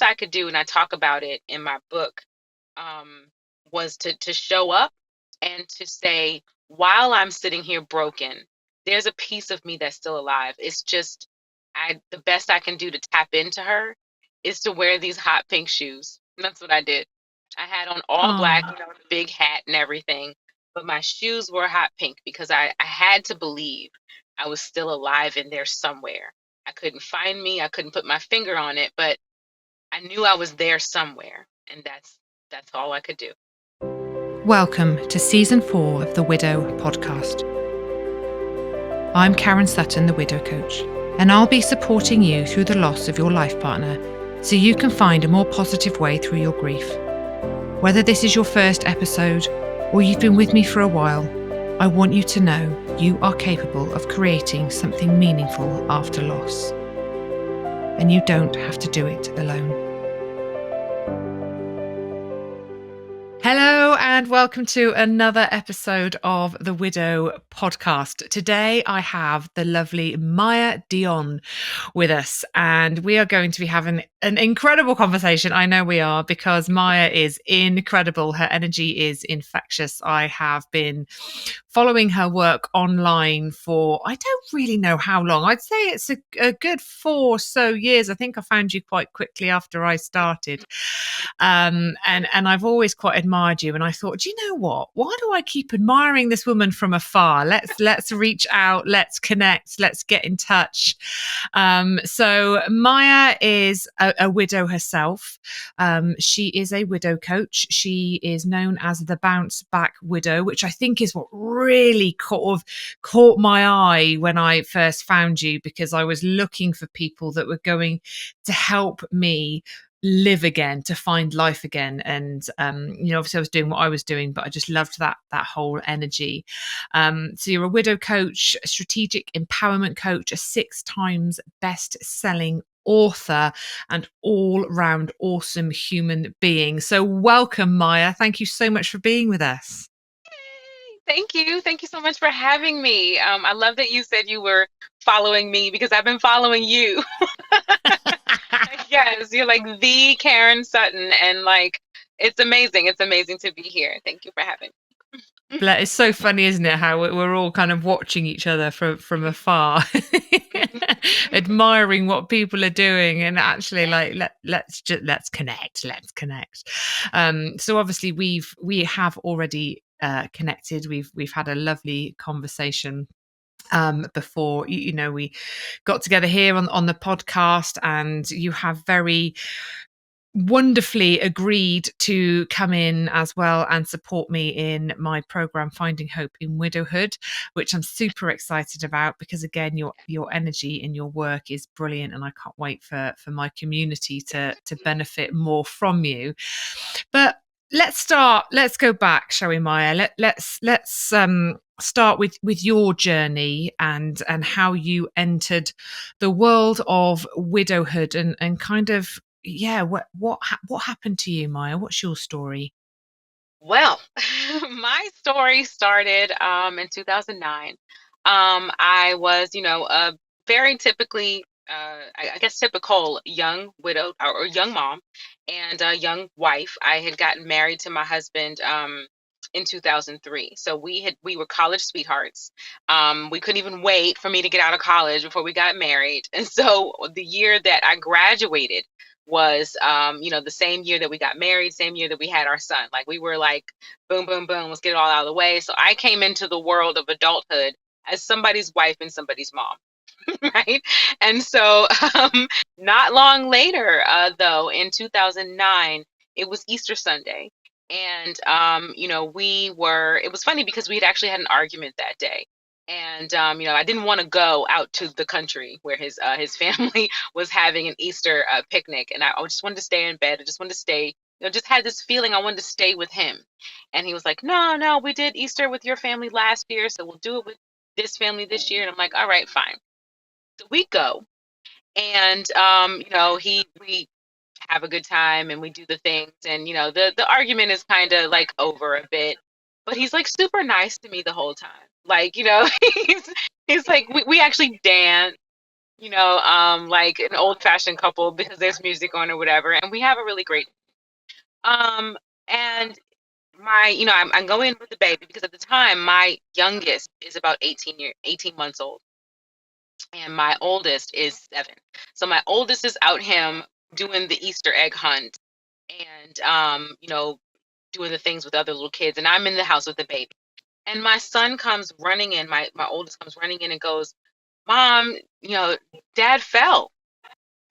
I could do, and I talk about it in my book, um, was to show up and to say, while I'm sitting here broken, there's a piece of me that's still alive. It's just the best I can do to tap into her is to wear these hot pink shoes. And that's what I did. I had on all black, Oh, the big hat and everything, but my shoes were hot pink because I had to believe I was still alive in there somewhere. I couldn't find me, I couldn't put my finger on it, but I knew I was there somewhere, and that's all I could do. welcome to season 4 of the Widow podcast. I'm Karen Sutton, the Widow Coach, and I'll be supporting you through the loss of your life partner so you can find a more positive way through your grief. Whether this is your first episode or you've been with me for a while, I want you to know you are capable of creating something meaningful after loss. And you don't have to do it alone. Hello and welcome to another episode of the Widow podcast. Today I have the lovely Maya Dionne with us, and we are going to be having an incredible conversation. I know we are, because Maya is incredible. Her energy is infectious. I have been following her work online for, I don't really know how long. I'd say it's a good 4 or so years. I think I found you quite quickly after I started. And I've always quite admired you. And I thought, do you know what? Why do I keep admiring this woman from afar? Let's reach out, let's connect, let's get in touch. So Maya is a widow herself. She is a widow coach. She is known as the Bounce Back Widow, which I think is what really caught my eye when I first found you, because I was looking for people that were going to help me live again, to find life again. And obviously I was doing what I was doing, but I just loved that whole energy. So you're a widow coach, a strategic empowerment coach, a 6 times best-selling author, and all-round awesome human being. So welcome, Maya. Thank you so much for being with us. Thank you. Thank you so much for having me. I love that you said you were following me because I've been following you. Yes, you're like the Karen Sutton, and like it's amazing. It's amazing to be here. Thank you for having It's so funny, isn't it? How we're all kind of watching each other from afar, me. admiring what people are doing, and actually, like, let's connect, let's connect. So obviously, we have already connected. We've had a lovely conversation before. We got together here on the podcast, and you have very wonderfully agreed to come in as well and support me in my program Finding Hope in Widowhood, which I'm super excited about, because again, your energy in your work is brilliant, and I can't wait for my community to benefit more from you. But let's go back, shall we, Maya? Let's start with your journey and how you entered the world of widowhood, and kind of, yeah, what happened to you, Maya? What's your story? Well, my story started in 2009. I was, a very typically, I guess, typical young widow or young mom and a young wife. I had gotten married to my husband in 2003. So we were college sweethearts. We couldn't even wait for me to get out of college before we got married. And so the year that I graduated was the same year that we got married, same year that we had our son. Like we were like, boom, boom, boom, let's get it all out of the way. So I came into the world of adulthood as somebody's wife and somebody's mom. Right. And so not long later, though, in 2009, it was Easter Sunday. And, it was funny because we had actually had an argument that day. And, I didn't want to go out to the country where his family was having an Easter picnic. And I just wanted to stay in bed. I just wanted to stay, just had this feeling I wanted to stay with him. And he was like, no, no, we did Easter with your family last year. So we'll do it with this family this year. And I'm like, all right, fine. So we go, and we have a good time and we do the things, and the argument is kind of like over a bit, but he's like super nice to me the whole time. Like, he's like we actually dance. like an old-fashioned couple because there's music on or whatever, and we have a really great. Um, and I'm going in with the baby because at the time my youngest is about 18 months old, and my oldest is 7. So my oldest is out him doing the Easter egg hunt and doing the things with other little kids, and I'm in the house with the baby. And my son comes running in, my oldest comes running in and goes, "Mom, Dad fell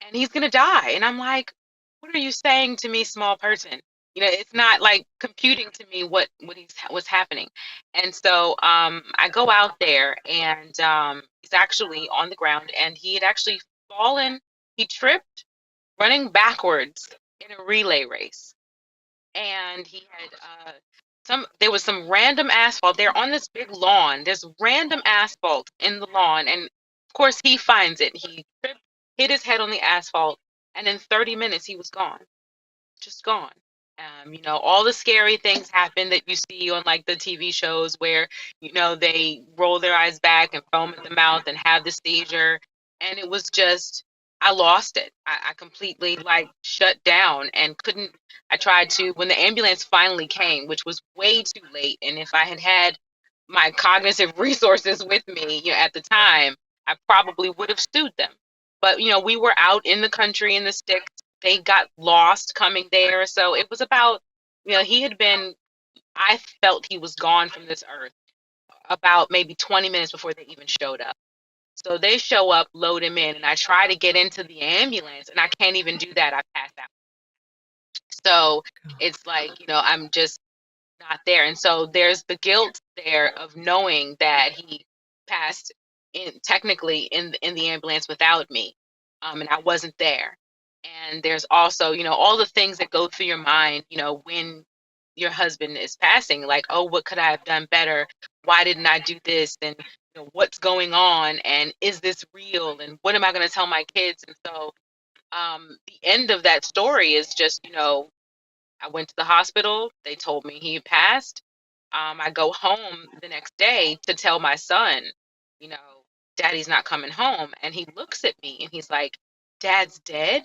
and he's gonna die." And I'm like, "What are you saying to me, small person?" It's not like computing to me what's happening. And so I go out there, and he's actually on the ground, and he had actually fallen. He tripped running backwards in a relay race, and he had there was some random asphalt there on this big lawn. There's random asphalt in the lawn, and of course he finds it. He tripped, hit his head on the asphalt, and in 30 minutes he was gone, just gone. All the scary things happen that you see on like the TV shows where, they roll their eyes back and foam at the mouth and have the seizure. And it was just, I lost it. I completely like shut down and couldn't. I tried to, when the ambulance finally came, which was way too late. And if I had had my cognitive resources with me, at the time, I probably would have sued them. But, we were out in the country in the sticks. They got lost coming there. So it was about, he had been, I felt he was gone from this earth about maybe 20 minutes before they even showed up. So they show up, load him in, and I try to get into the ambulance, and I can't even do that. I pass out. So it's like, I'm just not there. And so there's the guilt there of knowing that he passed technically in the ambulance without me, and I wasn't there. And there's also, all the things that go through your mind, when your husband is passing, like, oh, what could I have done better? Why didn't I do this? And what's going on? And is this real? And what am I going to tell my kids? And so the end of that story is just, I went to the hospital. They told me he had passed. I go home the next day to tell my son, you know, Daddy's not coming home. And he looks at me and he's like, Dad's dead.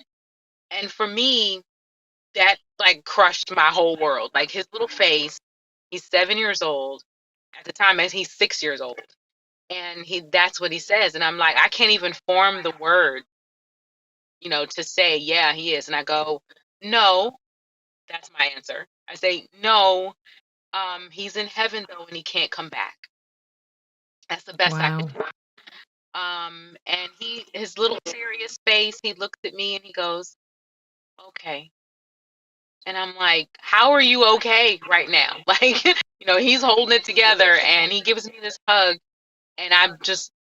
And for me, that like crushed my whole world. Like his little face, he's 7 years old at the time, as he's 6 years old. And that's what he says. And I'm like, I can't even form the word, to say, yeah, he is. And I go, no, that's my answer. I say, no, he's in heaven though, and he can't come back. That's the best I could Wow. do. And his little serious face, he looks at me and he goes, okay. And I'm like, how are you okay right now? Like, he's holding it together and he gives me this hug, and I just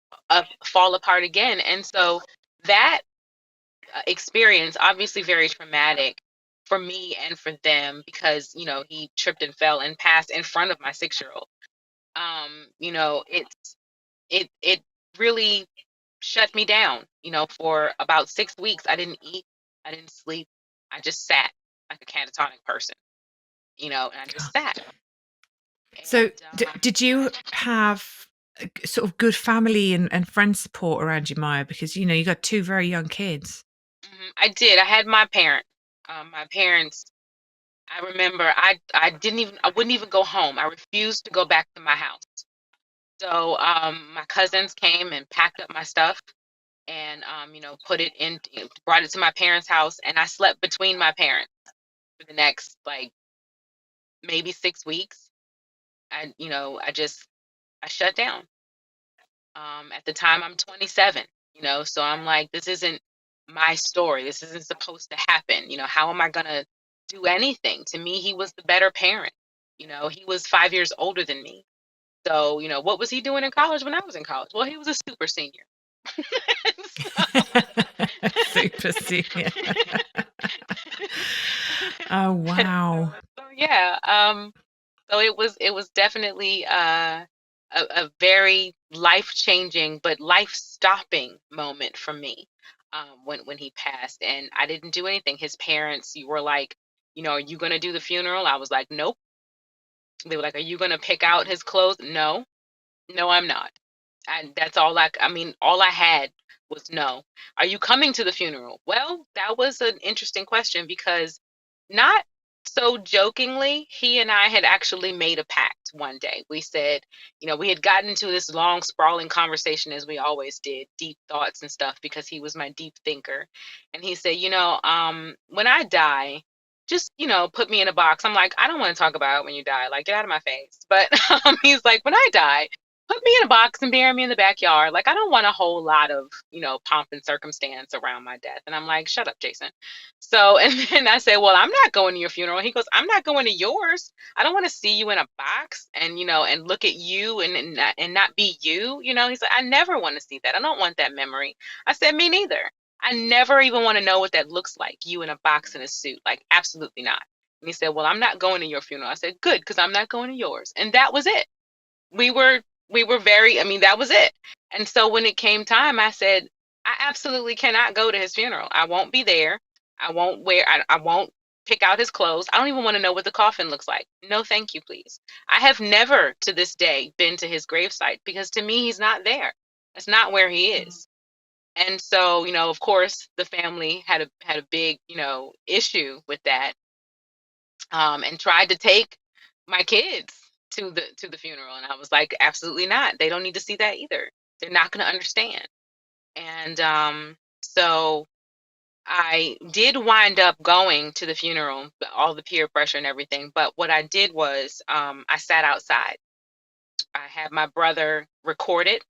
fall apart again. And so that experience, obviously very traumatic for me and for them, because, he tripped and fell and passed in front of my 6-year-old. It really shut me down. For about 6 weeks, I didn't eat, I didn't sleep, I just sat like a catatonic person, and I just sat. So, And did you have sort of good family and friend support around you, Maya? Because you got two very young kids. I did. I had my parents. My parents. I remember. I didn't even. I wouldn't even go home. I refused to go back to my house. So my cousins came and packed up my stuff and put it in, brought it to my parents' house, and I slept between my parents for the next like maybe 6 weeks. I shut down. At the time, I'm 27. So I'm like, this isn't my story. This isn't supposed to happen. How am I gonna do anything? To me, he was the better parent. He was 5 years older than me. So, what was he doing in college when I was in college? Well, he was a super senior. So, Super senior. Oh, wow. so yeah. So it was definitely a very life changing but life stopping moment for me, when he passed, and I didn't do anything. His parents, you were like, are you gonna do the funeral? I was like, nope. They were like, are you gonna pick out his clothes? No, no, I'm not. And that's all I mean, all I had was no. Are you coming to the funeral? Well, that was an interesting question because not so jokingly, he and I had actually made a pact one day. We said, we had gotten into this long, sprawling conversation as we always did, deep thoughts and stuff, because he was my deep thinker. And he said, when I die, just, put me in a box. I'm like, I don't want to talk about when you die. Like, get out of my face. But he's like, when I die, put me in a box and bury me in the backyard. Like, I don't want a whole lot of, pomp and circumstance around my death. And I'm like, shut up, Jason. So, and then I said, well, I'm not going to your funeral. He goes, I'm not going to yours. I don't want to see you in a box and, and look at you and not be you. He's like, I never want to see that. I don't want that memory. I said, me neither. I never even want to know what that looks like, you in a box in a suit. Like, absolutely not. And he said, well, I'm not going to your funeral. I said, good, because I'm not going to yours. And that was it. We were very, I mean, that was it. And so when it came time, I said, I absolutely cannot go to his funeral. I won't be there. I won't pick out his clothes. I don't even want to know what the coffin looks like. No, thank you, please. I have never to this day been to his gravesite because to me, he's not there. That's not where he is. And so, of course, the family had a big, issue with that, and tried to take my kids to the funeral, and I was like, absolutely not. They don't need to see that either. They're not going to understand. And so I did wind up going to the funeral, all the peer pressure and everything. But what I did was, I sat outside. I had my brother record it.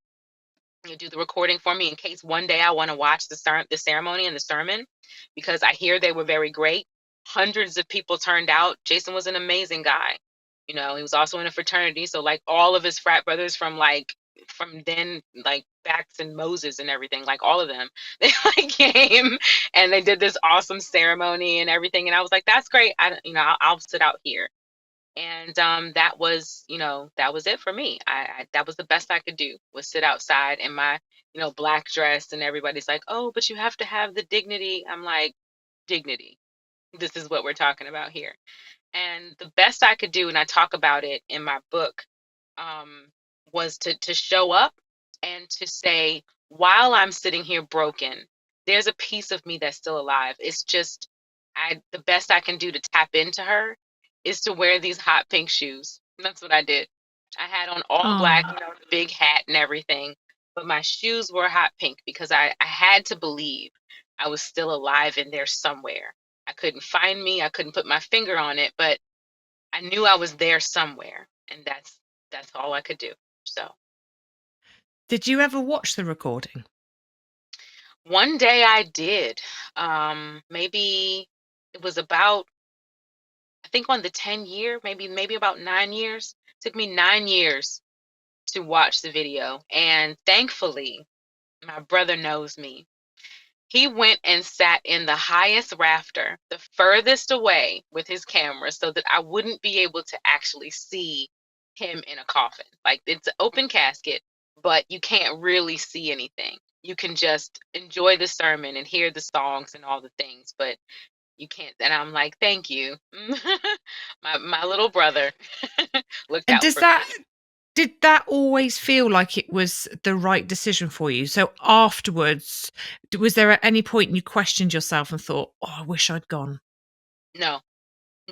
You do the recording for me in case one day I want to watch the ceremony and the sermon, because I hear they were very great. Hundreds of people turned out. Jason was an amazing guy. He was also in a fraternity, so like all of his frat brothers from then, like Bax and Moses and everything, like all of them, they like came and they did this awesome ceremony and everything. And I was like, that's great. I'll sit out here. And that was it for me. That was the best I could do, was sit outside in my black dress, and everybody's like, oh, but you have to have the dignity. I'm like, dignity, this is what we're talking about here. And the best I could do, and I talk about it in my book, um, was to show up and to say, while I'm sitting here broken, there's a piece of me that's still alive. It's just, the best I can do to tap into her is to wear these hot pink shoes. And that's what I did. I had on all black, Oh. the big hat and everything, but my shoes were hot pink because I had to believe I was still alive in there somewhere. I couldn't find me. I couldn't put my finger on it, but I knew I was there somewhere, and that's all I could do. So Did you ever watch the recording? one day I did. Maybe it was about, I think on the 10 year, maybe about 9 years. It took me 9 years to watch the video, and thankfully, my brother knows me. He went and sat in the highest rafter, the furthest away with his camera so that I wouldn't be able to actually see him in a coffin. Like, it's an open casket, but you can't really see anything. You can just enjoy the sermon and hear the songs and all the things, but you can't. And I'm like, thank you. My little brother looked And out does for that me. did that always feel like it was the right decision for you? So afterwards, was there at any point you questioned yourself and thought, "Oh, I wish I'd gone"? No,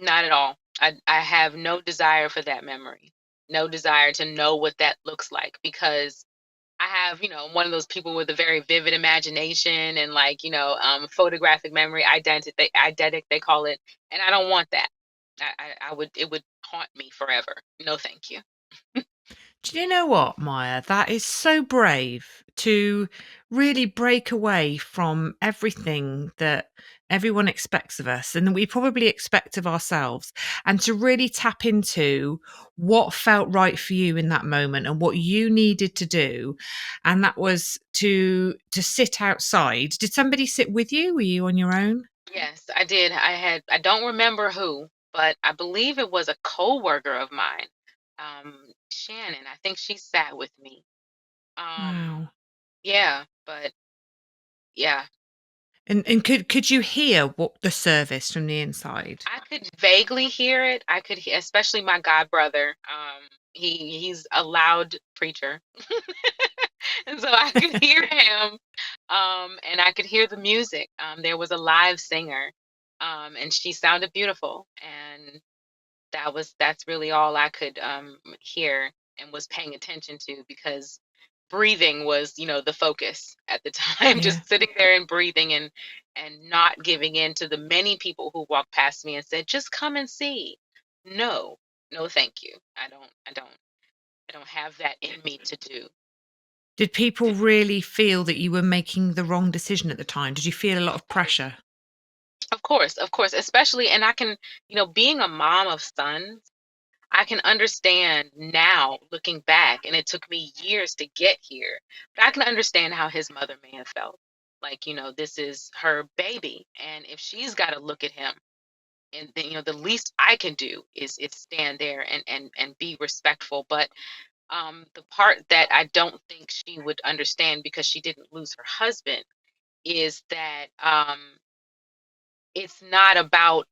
not at all. I have no desire for that memory. No desire to know what that looks like, because I have, one of those people with a very vivid imagination and, like, photographic memory, eidetic, they call it, and I don't want that. It would haunt me forever. No, thank you. Do you know what, Maya? That is so brave to really break away from everything that everyone expects of us and that we probably expect of ourselves, and to really tap into what felt right for you in that moment and what you needed to do. And that was to sit outside. Did somebody sit with you? Were you on your own? Yes, I did. I don't remember who, but I believe it was a coworker of mine. Shannon, I think she sat with me. Um, Wow. yeah, but yeah, And could you hear what the service from the inside? I could vaguely hear it. I could hear, especially my god brother. He's a loud preacher. And so I could hear him, and I could hear the music. There was a live singer, and she sounded beautiful, and that's really all I could hear and was paying attention to, because breathing was, the focus at the time. Yeah. Just sitting there and breathing, and not giving in to the many people who walked past me and said, "Just come and see." No, no, thank you. I don't have that in me to do. Did people really feel that you were making the wrong decision at the time? Did you feel a lot Of of course, pressure? of course, especially, and I can, being a mom of sons, I can understand now looking back, and it took me years to get here, but I can understand how his mother may have felt. Like, this is her baby, and if she's got to look at him, and then, the least I can do is stand there and be respectful. But the part that I don't think she would understand, because she didn't lose her husband, is that it's not about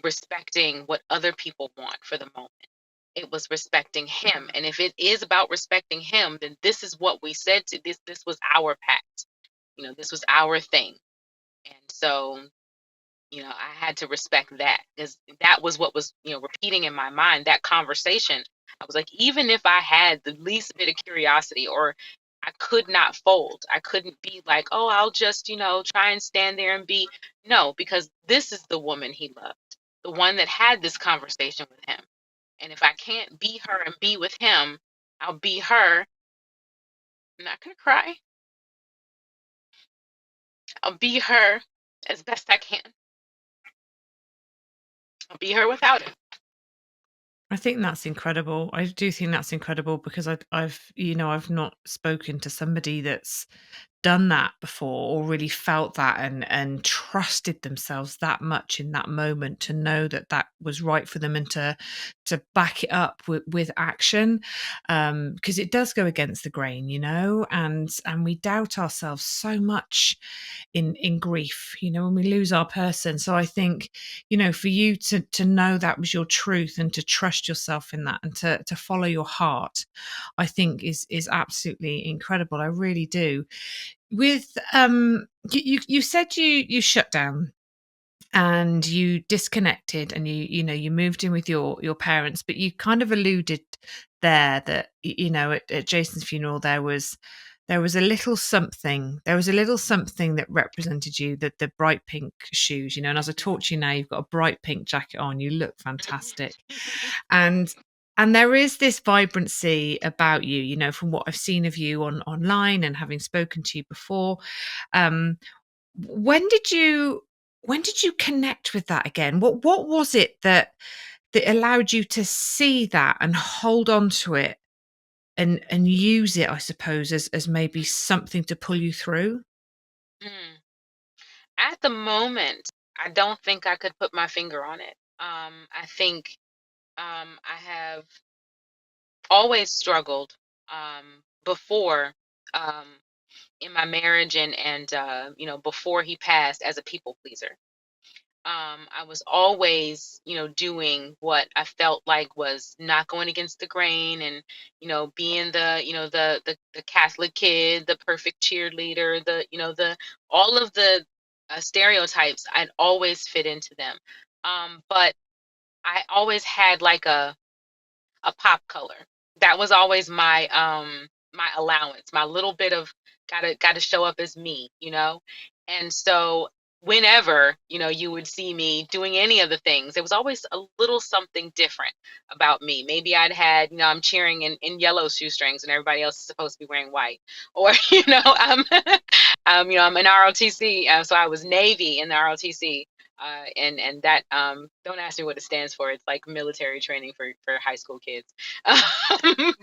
respecting what other people want for the moment. It was respecting him. And if it is about respecting him, then this is what we said to this was our pact. This was our thing. And so, I had to respect that, because that was what was, repeating in my mind, that conversation. I was like, even if I had the least bit of curiosity, or I could not fold, I couldn't be like, oh, I'll just, try and stand there and be. No, because this is the woman he loved, the one that had this conversation with him. And if I can't be her and be with him, I'll be her. I'm not going to cry. I'll be her as best I can. I'll be her without him. I think that's incredible. I do think that's incredible because I've not spoken to somebody that's done that before or really felt that and trusted themselves that much in that moment to know that that was right for them and to back it up with action, because it does go against the grain, and we doubt ourselves so much in grief, when we lose our person. So I think, for you to know that was your truth and to trust yourself in that and to follow your heart, I think is absolutely incredible. I really do. With you said you shut down and you disconnected and you moved in with your parents, but you kind of alluded there that at Jason's funeral there was a little something. There was a little something that represented you, the bright pink shoes, and as I talk to you now, you've got a bright pink jacket on. You look fantastic. And there is this vibrancy about you, from what I've seen of you online and having spoken to you before. Um, when did you connect with that again? What was it that allowed you to see that and hold on to it and use it, I suppose, as maybe something to pull you through? Mm. At the moment, I don't think I could put my finger on it. I think I have always struggled, before, um, in my marriage, and before he passed, as a people pleaser. I was always, doing what I felt like was not going against the grain, and being the Catholic kid, the perfect cheerleader, the all of the stereotypes. I'd always fit into them, but I always had like a pop color. That was always my allowance, my little bit of gotta show up as me. And so whenever, you would see me doing any of the things, there was always a little something different about me. Maybe I'd had, I'm cheering in yellow shoestrings and everybody else is supposed to be wearing white. Or, I'm in ROTC, so I was Navy in the ROTC. And that, don't ask me what it stands for. It's like military training for high school kids.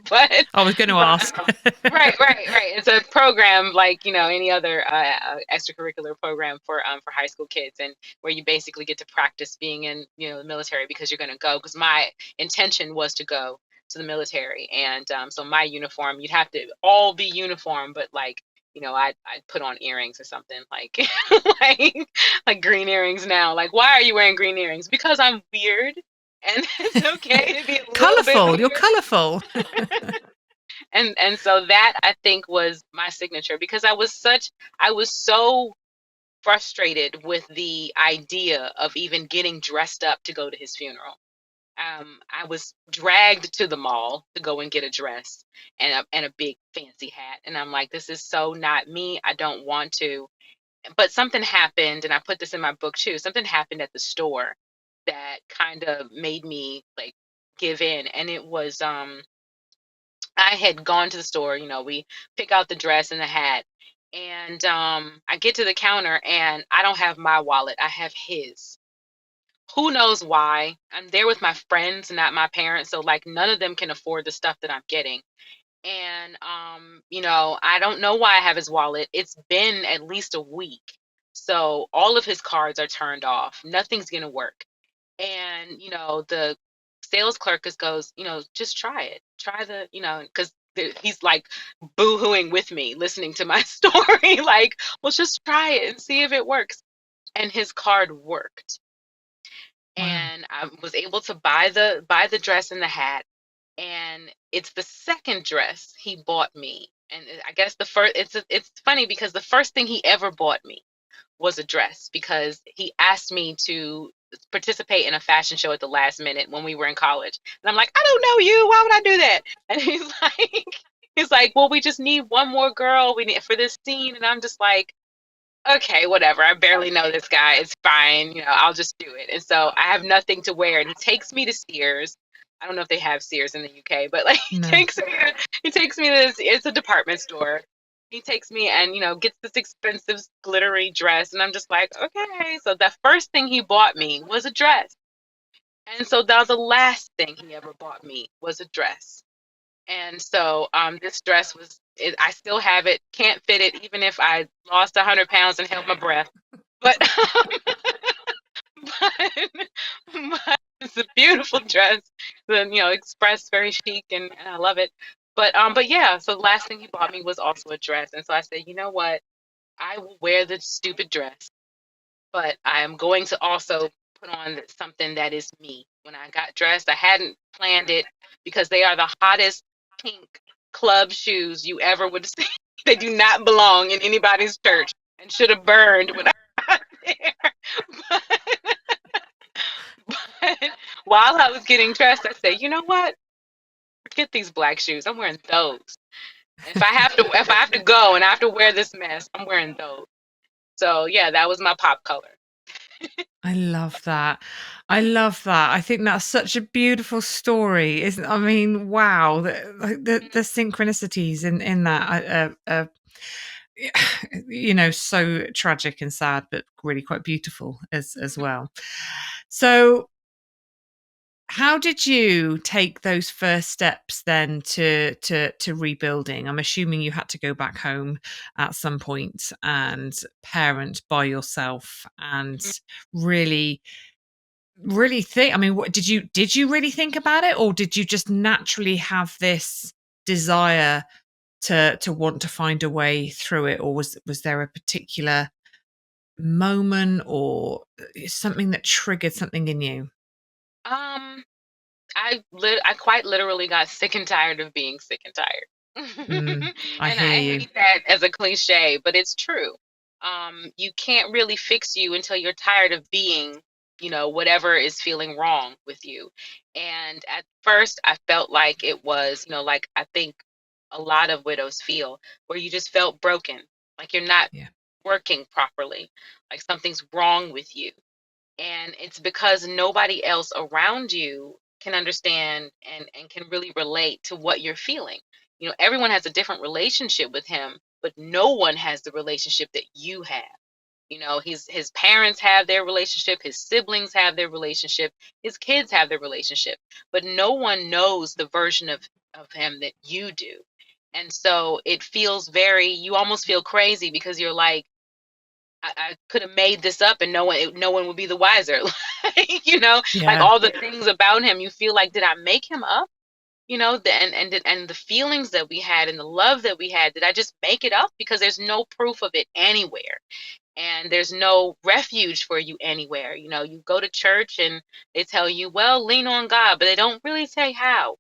But I was going to but ask. right. It's a program like, any other extracurricular program for high school kids, and where you basically get to practice being in, the military, because you're going to go. Because my intention was to go to the military, and so my uniform, you'd have to all be uniform, but like, I'd put on earrings or something like like green earrings now. Like, why are you wearing green earrings? Because I'm weird, and it's okay to be a little bit Colorful. You're weird. colorful. And so that I think was my signature because I was so frustrated with the idea of even getting dressed up to go to his funeral. I was dragged to the mall to go and get a dress and a big fancy hat, and I'm like, this is so not me. I don't want to. But something happened, and I put this in my book too. Something happened at the store that kind of made me like give in, and it was I had gone to the store. We pick out the dress and the hat, and I get to the counter, and I don't have my wallet. I have his. Who knows why? I'm there with my friends, not my parents, so like none of them can afford the stuff that I'm getting. And I don't know why I have his wallet. It's been at least a week. So all of his cards are turned off. Nothing's gonna work. And the sales clerk just goes, just try it. Try because he's like boo-hooing with me, listening to my story, like, well, just try it and see if it works. And his card worked, Wow. and I was able to buy the dress and the hat. And it's the second dress he bought me. And I guess the first it's funny because the first thing he ever bought me was a dress because he asked me to participate in a fashion show at the last minute when we were in college. And I'm like, I don't know you. Why would I do that? And he's like, well, we just need one more girl. We need for this scene. And I'm just like, okay, whatever. I barely know this guy. It's fine. I'll just do it. And so I have nothing to wear. And he takes me to Sears. I don't know if they have Sears in the UK, but like No. he takes me to this, it's a department store. He takes me and, gets this expensive glittery dress. And I'm just like, okay. So the first thing he bought me was a dress. And so that was the last thing he ever bought me was a dress. And so this dress I still have it, can't fit it, even if I lost 100 pounds and held my breath. But, but, but it's a beautiful dress. Express very chic and I love it. But yeah, so the last thing he bought me was also a dress. And so I said, you know what? I will wear the stupid dress, but I am going to also put on something that is me. When I got dressed, I hadn't planned it because they are the hottest pink club shoes you ever would see. They do not belong in anybody's church and should have burned when I got there. But while I was getting dressed, I said, you know what? Forget these black shoes. I'm wearing those. If I have to go and I have to wear this mess, I'm wearing those. So yeah, that was my pop color. I love that. I love that. I think that's such a beautiful story, isn't? I mean, wow, the synchronicities in that so tragic and sad, but really quite beautiful as well. So, how did you take those first steps then to rebuilding? I'm assuming you had to go back home at some point and parent by yourself and really really think. I mean, what did you really think about it, or did you just naturally have this desire to want to find a way through it, or was there a particular moment or something that triggered something in you? Um, I quite literally got sick and tired of being sick and tired. Mm, I And hear I you. hate that as a cliche, but it's true. You can't really fix you until you're tired of being, whatever is feeling wrong with you. And at first, I felt like it was, like I think a lot of widows feel, where you just felt broken, like you're not Yeah. working properly, like something's wrong with you. And it's because nobody else around you can understand and can really relate to what you're feeling. Everyone has a different relationship with him, but no one has the relationship that you have. His parents have their relationship, his siblings have their relationship, his kids have their relationship, but no one knows the version of him that you do. And so it feels you almost feel crazy because you're like, I could have made this up and no one would be the wiser. Like Yeah. all the things about him, you feel like, did I make him up? And the feelings that we had and the love that we had, did I just make it up? Because there's no proof of it anywhere. And there's no refuge for you anywhere. You go to church and they tell you, well, lean on God, but they don't really say how.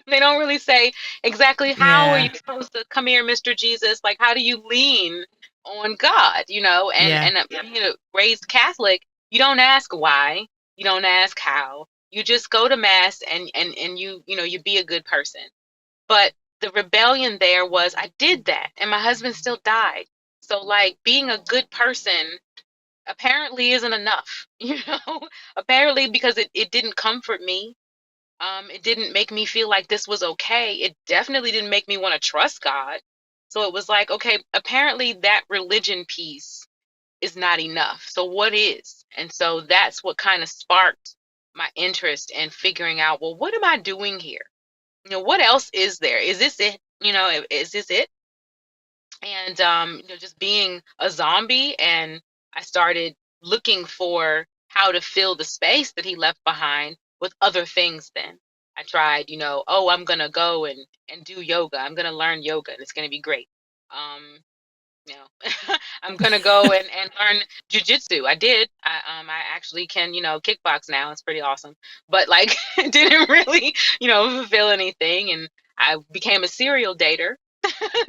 They don't really say exactly how are you Yeah. supposed to come here, Mr. Jesus? Like, how do you lean on God? Yeah. Being raised Catholic, you don't ask why, you don't ask how. You just go to mass and you be a good person. But the rebellion there was I did that, and my husband still died. So like being a good person apparently isn't enough, apparently because it didn't comfort me. It didn't make me feel like this was okay. It definitely didn't make me want to trust God. So it was like, okay, apparently that religion piece is not enough. So what is? And so that's what kind of sparked my interest in figuring out, well, what am I doing here? What else is there? Is this it? Is this it? And just being a zombie, and I started looking for how to fill the space that he left behind with other things. Then I tried, oh, I'm gonna go and do yoga. I'm gonna learn yoga, and it's gonna be great. I'm gonna go and learn jujitsu. I did. I actually can, kickbox now. It's pretty awesome. But like it didn't really, fulfill anything. And I became a serial dater.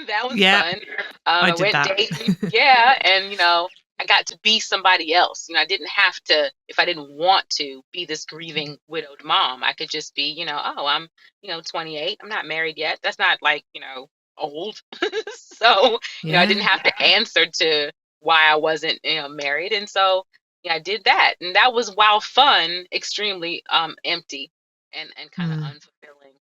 That was Yeah. fun. I I did went that. dating, yeah, and I got to be somebody else. I didn't have to, if I didn't want to, be this grieving widowed mom. I could just be, oh, I'm, 28. I'm not married yet. That's not like, old. So, I didn't Yeah. have to answer to why I wasn't, married. And so, yeah, I did that. And that was, while fun, extremely empty and kind of Mm. unfulfilling.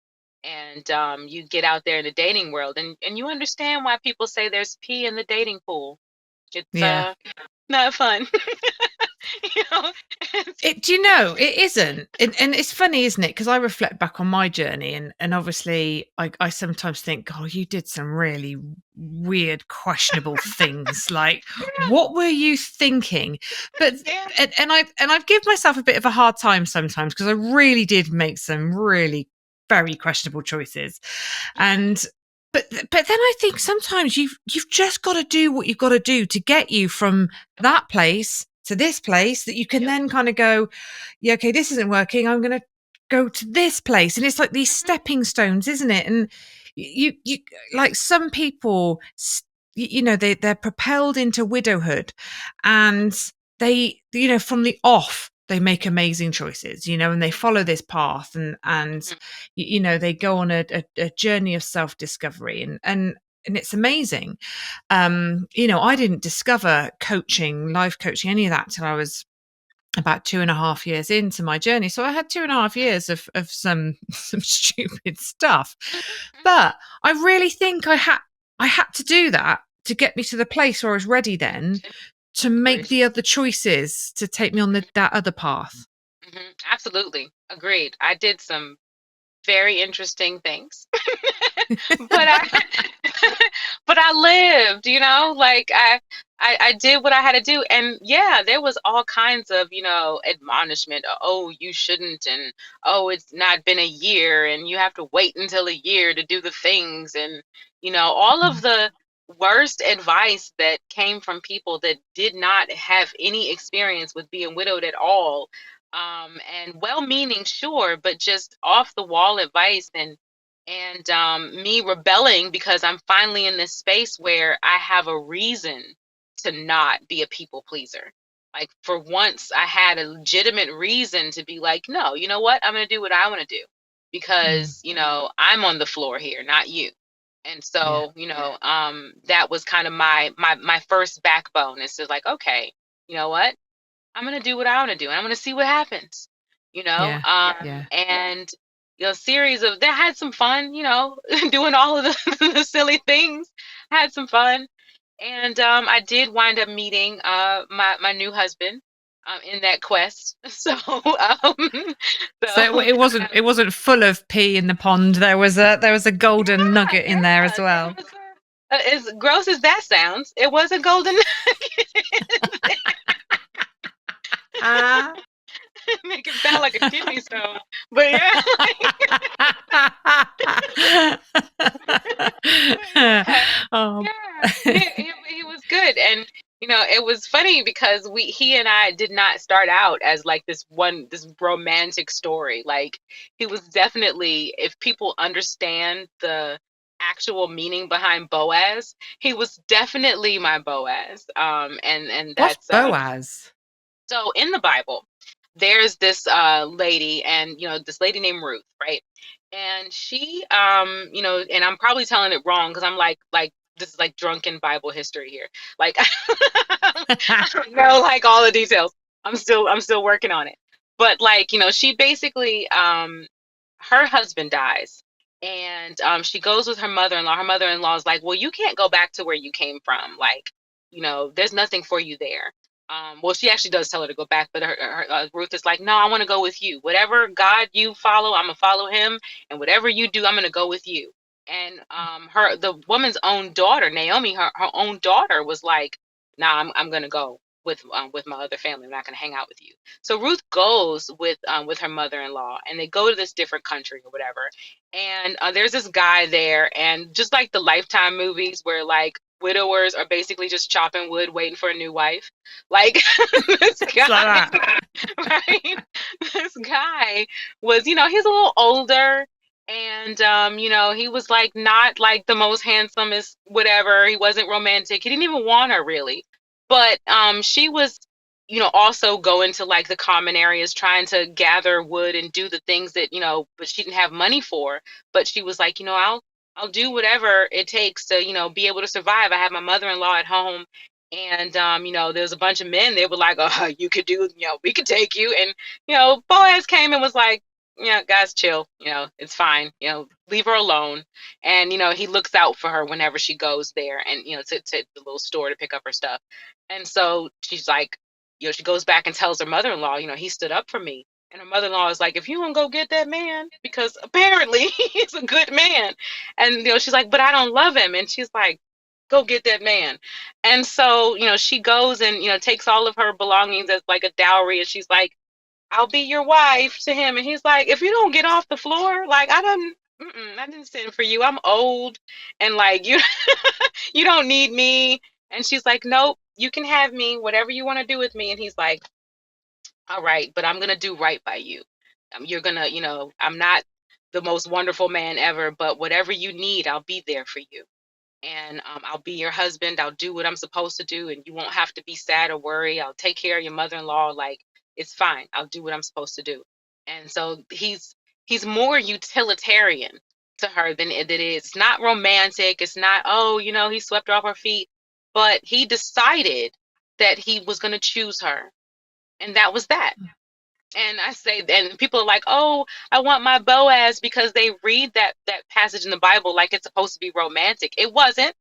And you get out there in the dating world, and you understand why people say there's pee in the dating pool. It's Yeah. not fun. you know It's- Do you know, it isn't. And it's funny, isn't it? Because I reflect back on my journey, and obviously I sometimes think, oh, you did some really weird, questionable things. Like, what were you thinking? But yeah. and I've give myself a bit of a hard time sometimes because I really did make some really very questionable choices. And but then I think sometimes you've just got to do what you've got to do to get you from that place to this place that you can Yep. then kind of go, yeah, okay, this isn't working. I'm going to go to this place. And it's like these Mhm. stepping stones, isn't it? And you like some people, they're propelled into widowhood, and they, from the off, they make amazing choices, and they follow this path, and they go on a journey of self-discovery, and it's amazing. I didn't discover coaching, life coaching, any of that till I was about 2.5 years into my journey. So I had 2.5 years of some some stupid stuff. Mhm. But I really think I had to do that to get me to the place where I was ready then to make Agreed. the other choices to take me on that other path. Absolutely agreed. I did some very interesting things, but I but I lived, like I did what I had to do. And yeah, there was all kinds of, admonishment. Oh, you shouldn't, and oh, it's not been a year, and you have to wait until a year to do the things, and all of Mm, the worst advice that came from people that did not have any experience with being widowed at all. And well-meaning, sure, but just off the wall advice. And me rebelling because I'm finally in this space where I have a reason to not be a people pleaser. Like for once, I had a legitimate reason to be like, no, you know what? I'm going to do what I want to do mm, because, I'm on the floor here, not you. And yeah, so, that was kind of my first backbone is to like, okay, you know what? I'm gonna do what I want to do, and I'm gonna see what happens. yeah, yeah, And series of that had some fun. Doing all of the silly things. Had some fun, and I did wind up meeting my new husband in that quest. so So it wasn't full of pee in the pond. There was a golden nugget in there as yeah, there well. was as gross as that sounds, it was a golden Ah. make it sound like a kidney stone. But yeah, but yeah, Oh. yeah, he was good, and it was funny because he and I did not start out as like this romantic story. Like he was definitely, if people understand the actual meaning behind Boaz, he was definitely my Boaz. And What's that's Boaz? so in the Bible, there's this lady, and this lady named Ruth, right? And she, and I'm probably telling it wrong because I'm like this is like drunken Bible history here. Like I don't know like all the details. I'm still working on it. But like, she basically her husband dies, and she goes with her mother-in-law. Her mother-in-law is like, well, you can't go back to where you came from. Like, there's nothing for you there. Well, she actually does tell her to go back, but Ruth is like, no, I want to go with you. Whatever God you follow, I'm gonna follow him, and whatever you do, I'm gonna go with you. And the woman's own daughter, Naomi, her own daughter, was like, nah, I'm gonna go with my other family. I'm not gonna hang out with you. So Ruth goes with her mother-in-law, and they go to this different country or whatever. And there's this guy there, and just like the Lifetime movies, where like widowers are basically just chopping wood, waiting for a new wife. Like this It's like guy, that. right? This guy was, he's a little older. And he was like not like the most handsomest, whatever. He wasn't romantic. He didn't even want her really. But she was also go into like the common areas trying to gather wood and do the things that, but she didn't have money for. But she was like, I'll do whatever it takes to, be able to survive. I have my mother-in-law at home. And there's a bunch of men. They were like, oh, you could do, we could take you. And, Boaz came and was like, yeah, guys, chill. It's fine. Leave her alone. And, he looks out for her whenever she goes there and, to the little store to pick up her stuff. And so she's like, she goes back and tells her mother-in-law, he stood up for me. And her mother-in-law is like, if you don't go get that man, because apparently he's a good man. And, she's like, but I don't love him. And she's like, go get that man. And so, she goes and, takes all of her belongings as like a dowry. And she's like, I'll be your wife to him. And he's like, if you don't get off the floor, like, I didn't send for you. I'm old. And like, you don't need me. And she's like, nope, you can have me, whatever you want to do with me. And he's like, all right, but I'm going to do right by you. You're going to, I'm not the most wonderful man ever, but whatever you need, I'll be there for you. And I'll be your husband. I'll do what I'm supposed to do. And you won't have to be sad or worry. I'll take care of your mother-in-law. Like, it's fine. I'll do what I'm supposed to do. And so he's more utilitarian to her than it is. It's not romantic. It's not, oh, he swept her off her feet. But he decided that he was going to choose her. And that was that. And I say, and people are like, oh, I want my Boaz, because they read that passage in the Bible like it's supposed to be romantic. It wasn't.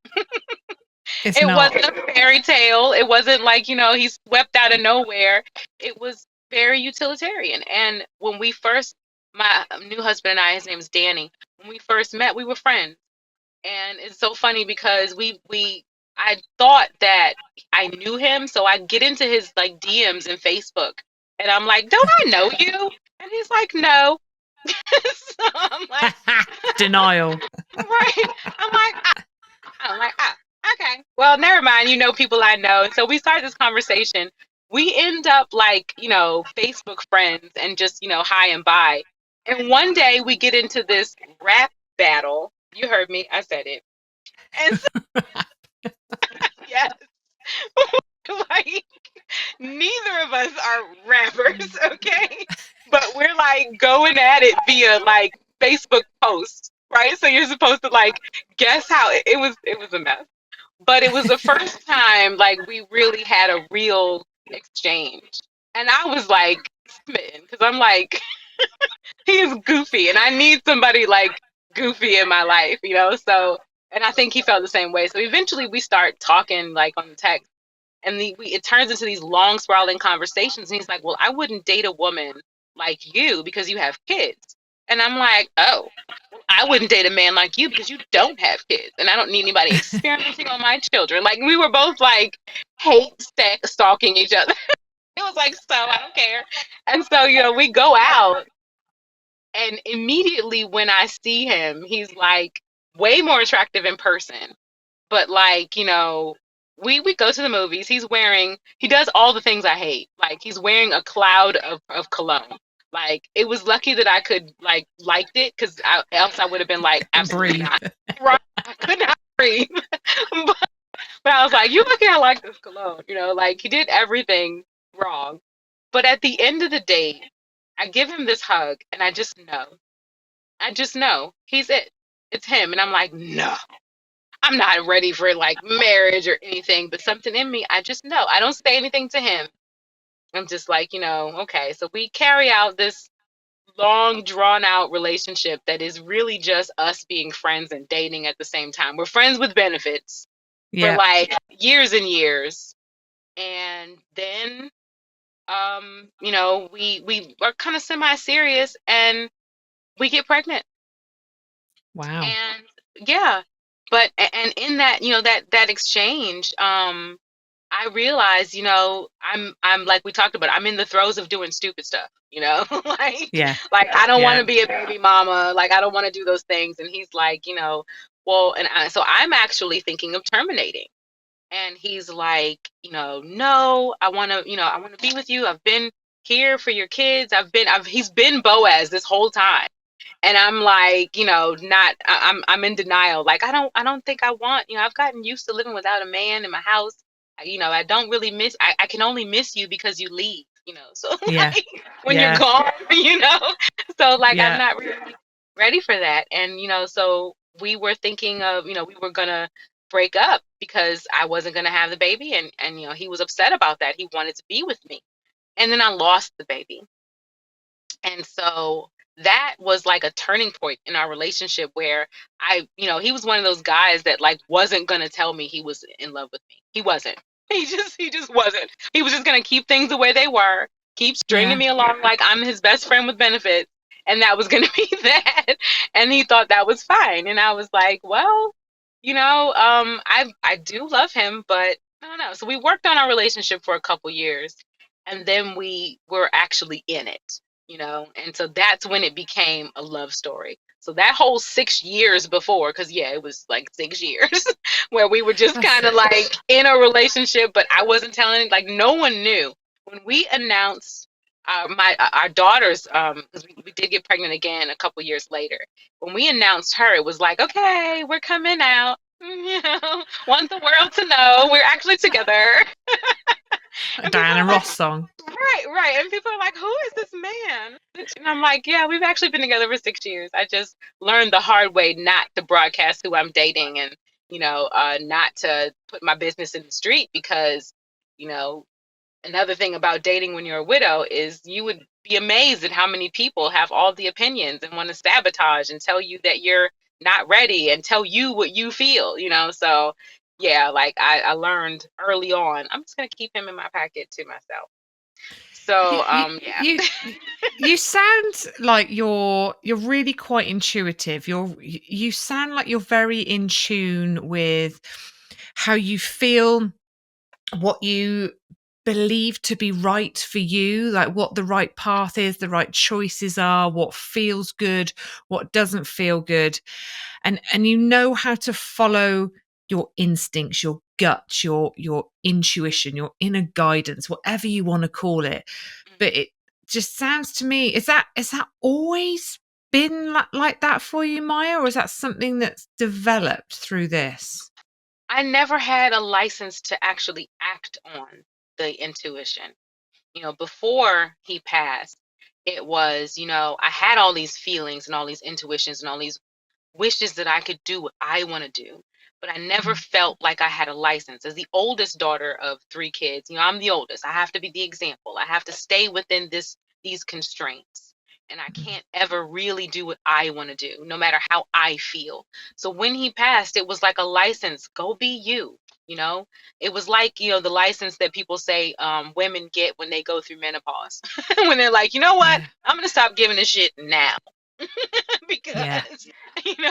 It's It not. wasn't a fairy tale. It wasn't like, he swept out of nowhere. It was very utilitarian. And when we first, my new husband and I, his name is Danny, when we first met, we were friends. And it's so funny because I thought that I knew him. So I get into his like DMs in Facebook, and I'm like, don't I know you? And he's like, no. So I'm like, Denial. right. I'm like, okay. Well, never mind. People I know. And so we start this conversation. We end up like, Facebook friends and just, hi and bye. And one day we get into this rap battle. You heard me. I said it. And so, yes, like neither of us are rappers, okay? But we're like going at it via like Facebook posts, right? So you're supposed to like guess how it was a mess. But it was the first time like we really had a real exchange. And I was like smitten because I'm like, he is goofy and I need somebody like goofy in my life, So, and I think he felt the same way. So eventually we start talking like on the text, and it turns into these long sprawling conversations. And he's like, well, I wouldn't date a woman like you because you have kids. And I'm like, oh, I wouldn't date a man like you because you don't have kids, and I don't need anybody experimenting on my children. Like we were both like stalking each other. It was like, so I don't care. And so we go out, and immediately when I see him, he's like way more attractive in person. But like we go to the movies. He does all the things I hate. Like he's wearing a cloud of cologne. Like it was lucky that I could liked it because else I would have been like absolutely Breathe. not. Right, I could not breathe. but, but I was like, you lucky I like this cologne. Like he did everything wrong. But at the end of the day, I give him this hug, and I just know he's it. It's him, and I'm like, no. I'm not ready for like marriage or anything, but something in me, I just know. I don't say anything to him. I'm just like, okay. So we carry out this long, drawn out relationship that is really just us being friends and dating at the same time. We're friends with benefits for Yeah. like years and years. And then, we are kind of semi serious and we get pregnant. Wow. And yeah, but and in that, that exchange, I realized, I'm like we talked about, I'm in the throes of doing stupid stuff, like Yeah. I don't want Yeah. to be a baby mama, like I don't want to do those things, and he's like, well, so I'm actually thinking of terminating, and he's like, no, I want to be with you. I've been here for your kids. He's been Boaz this whole time. And I'm like, not I'm in denial. Like I don't think I want, I've gotten used to living without a man in my house. I don't really I can only miss you because you leave, So Yeah. like when you're Yeah. gone, So like I'm Yeah. not really ready for that. And so we were thinking of, we were gonna break up because I wasn't gonna have the baby, and he was upset about that. He wanted to be with me. And then I lost the baby. And so that was like a turning point in our relationship where he was one of those guys that like wasn't going to tell me he was in love with me. He wasn't. He just wasn't. He was just going to keep things the way they were, keep stringing Yeah. me along like I'm his best friend with benefits, and that was going to be that. And he thought that was fine. And I was like, well, I do love him, but I don't know. So we worked on our relationship for a couple years, and then we were actually in it, and so that's when it became a love story. So that whole 6 years before, because yeah, it was like 6 years where we were just That's kind of like in a relationship, but I wasn't telling it, like no one knew. When we announced our daughters, because we did get pregnant again a couple years later. When we announced her, it was like, okay, we're coming out. Want the world to know we're actually together. a And people Diana are Ross like, song. right, right. And people are like, who is this man? And I'm like, yeah, we've actually been together for 6 years. I just learned the hard way not to broadcast who I'm dating, and, not to put my business in the street because, you know, another thing about dating when you're a widow is you would be amazed at how many people have all the opinions and want to sabotage and tell you that you're not ready and tell you what you feel. So yeah, like I learned early on, I'm just gonna keep him in my pocket to myself. You, So you, yeah. you sound like you're really quite intuitive. You sound like you're very in tune with how you feel, what you believe to be right for you, like what the right path is, the right choices are, what feels good, what doesn't feel good. And you know how to follow your instincts, your gut, your intuition, your inner guidance, whatever you want to call it. But it just sounds to me, is that always been like that for you, Maya, or is that something that's developed through this? I never had a license to actually act on the intuition. Before he passed, it was, I had all these feelings and all these intuitions and all these wishes that I could do what I want to do, but I never Mm, felt like I had a license. As the oldest daughter of three kids, I'm the oldest. I have to be the example. I have to stay within these constraints. And I mm, can't ever really do what I want to do, no matter how I feel. So when he passed, it was like a license. Go be you. You know, it was like, the license that people say women get when they go through menopause. When they're like, you know what? yeah, I'm going to stop giving a shit now. yeah, because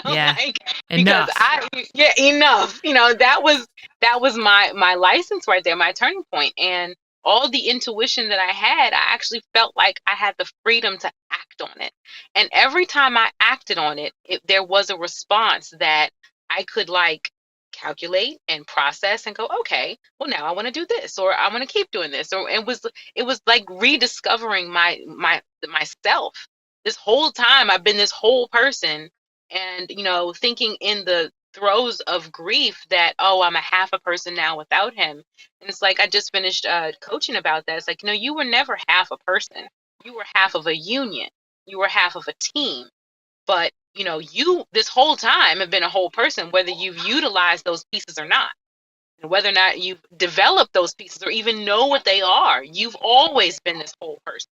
yeah. like because Enough. I yeah, enough. That was my license right there, my turning point. And all the intuition that I had, I actually felt like I had the freedom to act on it. And every time I acted on it, there was a response that I could like calculate and process and go, okay, well now I want to do this, or I want to keep doing this, or it was like rediscovering myself. This whole time I've been this whole person, and thinking in the throes of grief that, oh, I'm a half a person now without him. And it's like I just finished coaching about that. It's like, you were never half a person. You were half of a union. You were half of a team. But you this whole time have been a whole person, whether you've utilized those pieces or not, and whether or not you've developed those pieces or even know what they are. You've always been this whole person.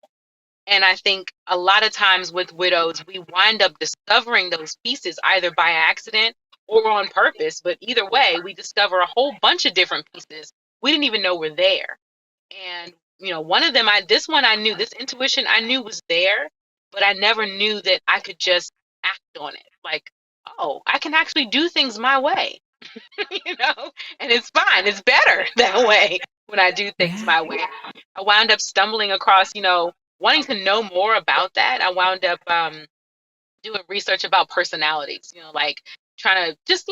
And I think a lot of times with widows, we wind up discovering those pieces either by accident or on purpose. But either way, we discover a whole bunch of different pieces we didn't even know were there. And one of them, this one I knew, this intuition I knew was there, but I never knew that I could just act on it. Like, oh, I can actually do things my way, you know, and it's fine. It's better that way when I do things Yeah. my way. I wound up stumbling across, wanting to know more about that. I wound up doing research about personalities, like trying to just,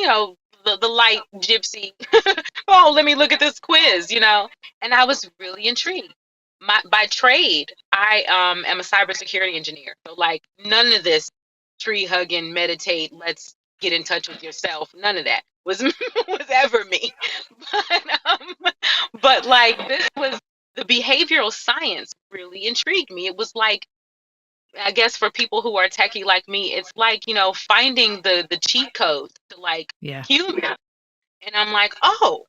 the light gypsy. Oh, let me look at this quiz, and I was really intrigued. By trade, I am a cybersecurity engineer. So like none of this tree hugging, meditate, let's get in touch with yourself. None of that was was ever me. But like this was the behavioral science really intrigued me. It was like, I guess for people who are techie like me, it's like, finding the cheat codes to like Yeah. human. And I'm like, oh,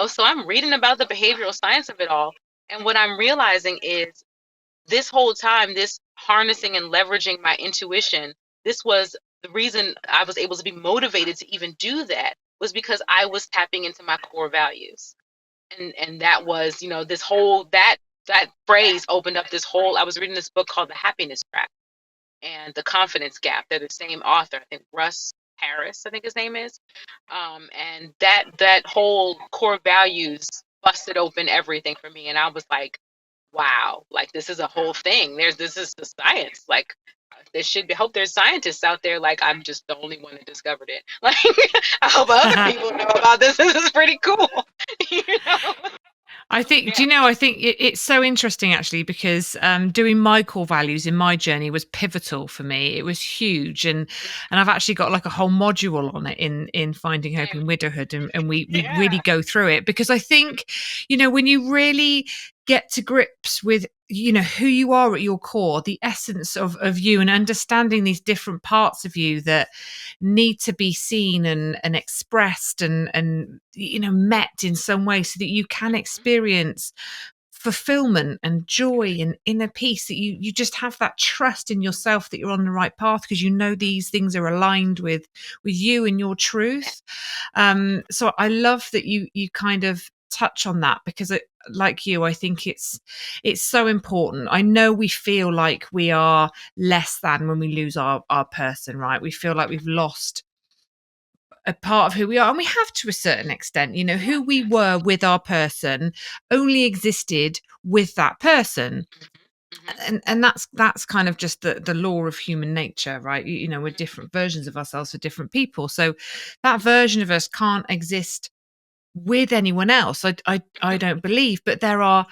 so I'm reading about the behavioral science of it all. And what I'm realizing is this whole time, this harnessing and leveraging my intuition, this was the reason I was able to be motivated to even do that, was because I was tapping into my core values. And that was, this whole that phrase opened up this whole. I was reading this book called The Happiness Trap and The Confidence Gap. They're the same author. I think Russ Harris, I think his name is. And that whole core values busted open everything for me. And I was like, wow, like this is a whole thing. This is the science. Like there should be, hope there's scientists out there. Like I'm just the only one that discovered it. Like I hope other people know about this. This is pretty cool. you know? I think, do Yeah. you know, I think it's so interesting actually because doing my core values in my journey was pivotal for me. It was huge. And I've actually got like a whole module on it in Finding Hope in Widowhood. And we really Yeah. go through it because I think, when you really get to grips with, who you are at your core, the essence of you, and understanding these different parts of you that need to be seen and expressed and met in some way so that you can experience fulfillment and joy and inner peace, that you just have that trust in yourself that you're on the right path because these things are aligned with you and your truth. So I love that you kind of touch on that because like you, I think it's so important. I know we feel like we are less than when we lose our person, right? We feel like we've lost a part of who we are, and we have to a certain extent. Yeah. Who we were with our person only existed with that person. Hmm. And that's kind of just the law of human nature, right? We're Hmm. different versions of ourselves for different people, so that version of us can't exist with anyone else. I don't believe, but there are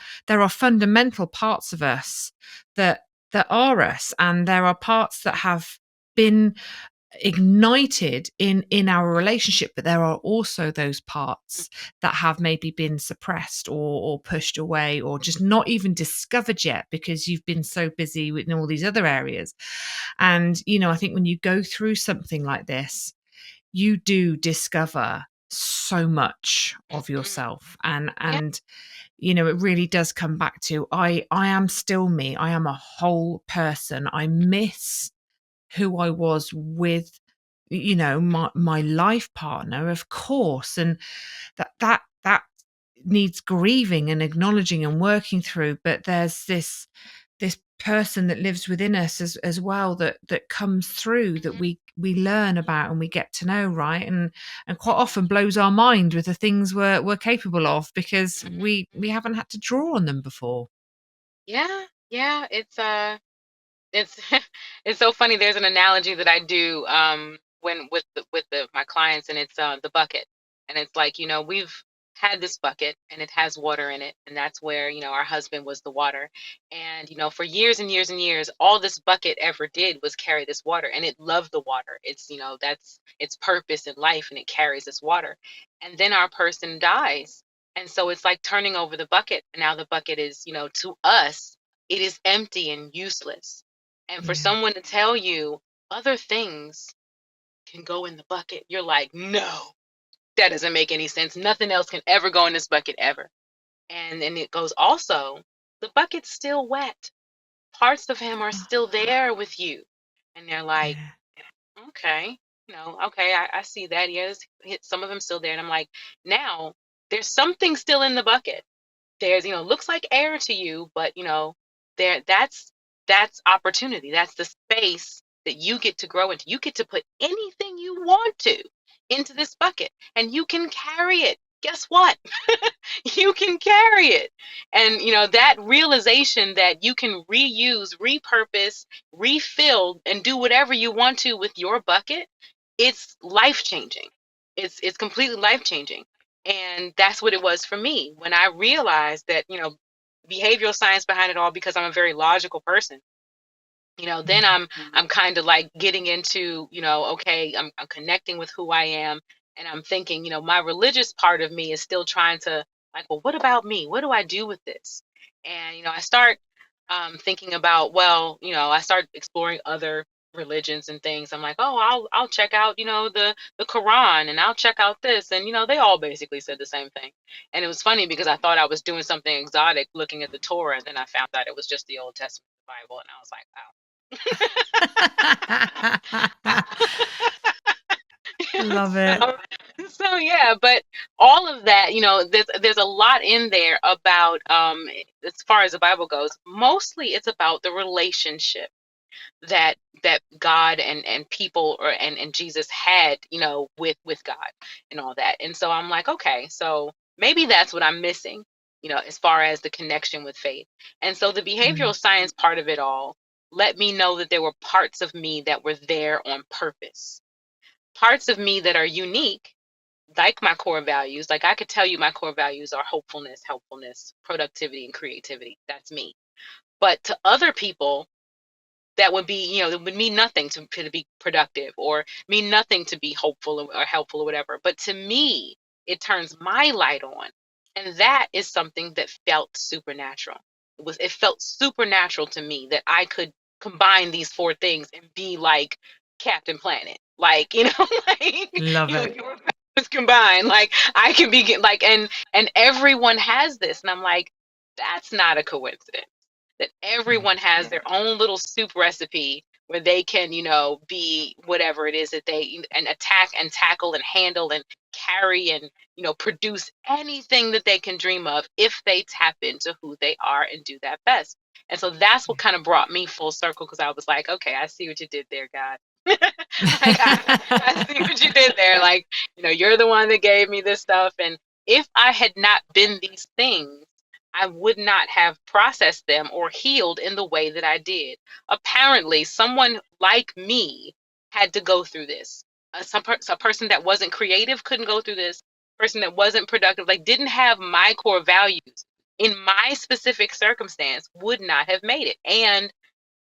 fundamental parts of us that are us, and there are parts that have been ignited in our relationship, but there are also those parts that have maybe been suppressed or pushed away or just not even discovered yet because you've been so busy in all these other areas. And I think when you go through something like this, you do discover so much of Hmm. yourself. Yeah. And it really does come back to I am still me. I am a whole person. I miss who I was with, my life partner, of course. And that needs grieving and acknowledging and working through. But there's this person that lives within us as well that comes through, that Hmm. we learn about and we get to know, right? And quite often blows our mind with the things we're capable of because we Hmm. haven't had to draw on them before. Yeah. Yeah. It's it's so funny. There's an analogy that I do when with my clients, and it's the bucket. And it's like, we've had this bucket and it has water in it. And that's where, our husband was the water. And, for years and years and years, all this bucket ever did was carry this water, and it loved the water. It's, that's its purpose in life, and it carries this water. And then our person dies. And so it's like turning over the bucket. And now the bucket is, to us, it is empty and useless. And for Yeah. someone to tell you other things can go in the bucket, you're like, no, that doesn't make any sense. Nothing else can ever go in this bucket ever. And then it goes also, the bucket's still wet. Parts of him are Oh, still there with you. And they're like, yeah. okay, okay, I see that. Yes, some of them still there. And I'm like, now there's something still in the bucket. There's, looks like air to you, but that's opportunity. That's the space that you get to grow into. You get to put anything you want to into this bucket, and you can carry it. Guess what? You can carry it. And that realization that you can reuse, repurpose, refill, and do whatever you want to with your bucket, it's life changing. It's completely life changing. And that's what it was for me when I realized that, behavioral science behind it all, because I'm a very logical person. Then Mm. I'm kind of like getting into, okay, I'm connecting with who I am, and I'm thinking, my religious part of me is still trying to, like, well, what about me? What do I do with this? And I start thinking about, well, I start exploring other religions and things. I'm like, oh, I'll check out, the Quran, and I'll check out this, and they all basically said the same thing. And it was funny because I thought I was doing something exotic looking at the Torah, and then I found out it was just the Old Testament Bible, and I was like, wow. Love it. so, so yeah, but all of that, there's a lot in there about as far as the Bible goes. Mostly it's about the relationship that God and people and Jesus had, with God and all that. And so I'm like, okay, so maybe that's what I'm missing, as far as the connection with faith. And so the Mm. behavioral science part of it all let me know that there were parts of me that were there on purpose. Parts of me that are unique, like my core values. Like, I could tell you my core values are hopefulness, helpfulness, productivity, and creativity. That's me. But to other people, that would be, it would mean nothing to be productive, or mean nothing to be hopeful or helpful or whatever. But to me, it turns my light on. And that is something that felt supernatural. It felt supernatural to me that I could combine these four things and be like Captain Planet. Like, like, Love it. your powers combined. Like, I can be like, and everyone has this. And I'm like, that's not a coincidence, that Yeah. everyone has their own little soup recipe where they can, be whatever it is that they and attack and tackle and handle and carry and, produce anything that they can dream of if they tap into who they are and do that best. And so that's what kind of brought me full circle, because I was like, okay, I see what you did there, God. Like, I see what you did there. Like, you're the one that gave me this stuff. And if I had not been these things, I would not have processed them or healed in the way that I did. Apparently, someone like me had to go through this. A person that wasn't creative couldn't go through this. Person that wasn't productive, like, didn't have my core values in my specific circumstance, would not have made it. And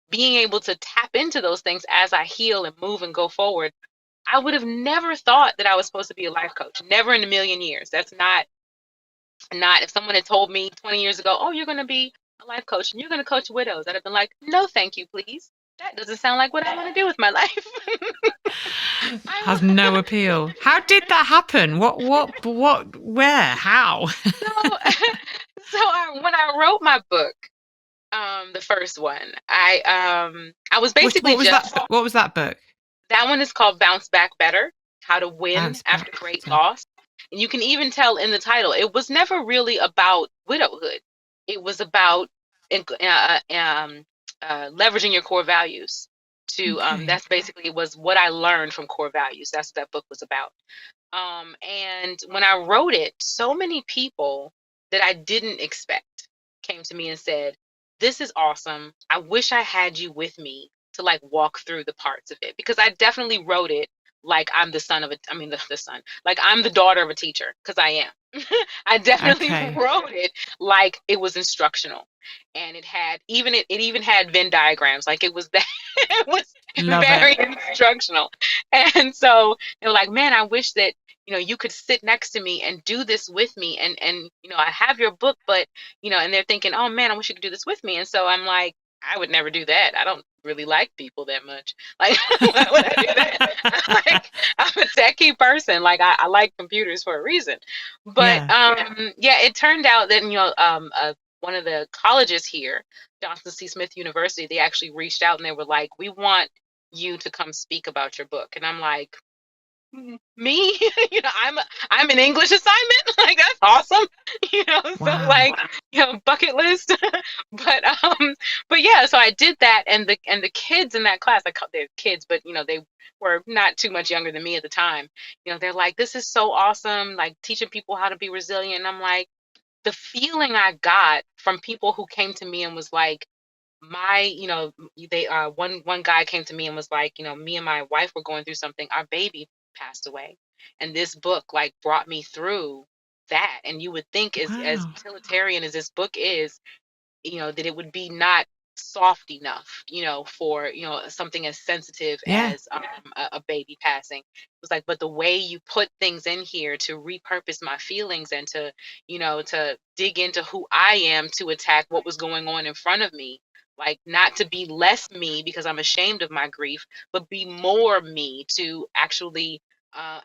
being able to tap into those things as I heal and move and go forward, I would have never thought that I was supposed to be a life coach. Never in a million years. That's not if someone had told me 20 years ago, oh, you're going to be a life coach and you're going to coach widows, I'd have been like, no, thank you, please. That doesn't sound like what I want to do with my life. Has no appeal. How did that happen? Where, how? so, when I wrote my book, the first one, I was basically just, What was that book? that one is called Bounce Back Better: How to Win Bounce After back Great better. Loss. And you can even tell in the title, it was never really about widowhood. It was about leveraging your core values to, Okay. that's basically was what I learned from core values. That's what that book was about. And when I wrote it, so many people that I didn't expect came to me and said, this is awesome. I wish I had you with me to, like, walk through the parts of it, because I definitely wrote it like I'm the son of a, I mean, the son, like I'm the daughter of a teacher, because I am. I definitely Okay. wrote it like it was instructional. And it even had Venn diagrams. Like it was that, it was Love it. very instructional. And so they were like, man, I wish that, you could sit next to me and do this with me. And, I have your book, but, and they're thinking, oh man, I wish you could do this with me. And so I'm like, I would never do that. I don't really like people that much. Like, why would I do that? Like, I'm a techie person. Like, I like computers for a reason. But Yeah. yeah, it turned out that one of the colleges here, Johnson C. Smith University, they actually reached out and they were like, "We want you to come speak about your book." And I'm like, me? I'm an English assignment. Like that's awesome. So Wow. like, bucket list. but but yeah, so I did that, and the kids in that class, they're kids, but they were not too much younger than me at the time. They're like, this is so awesome, like teaching people how to be resilient. And I'm like, the feeling I got from people who came to me and was like, my they one guy came to me and was like, me and my wife were going through something, our baby passed away, and this book like brought me through that. And you would think, as Wow. utilitarian as this book is, that it would be not soft enough, for, something as sensitive Yeah. as a baby passing. It was like, but the way you put things in here to repurpose my feelings and to dig into who I am, to attack what was going on in front of me, like not to be less me because I'm ashamed of my grief, but be more me, to actually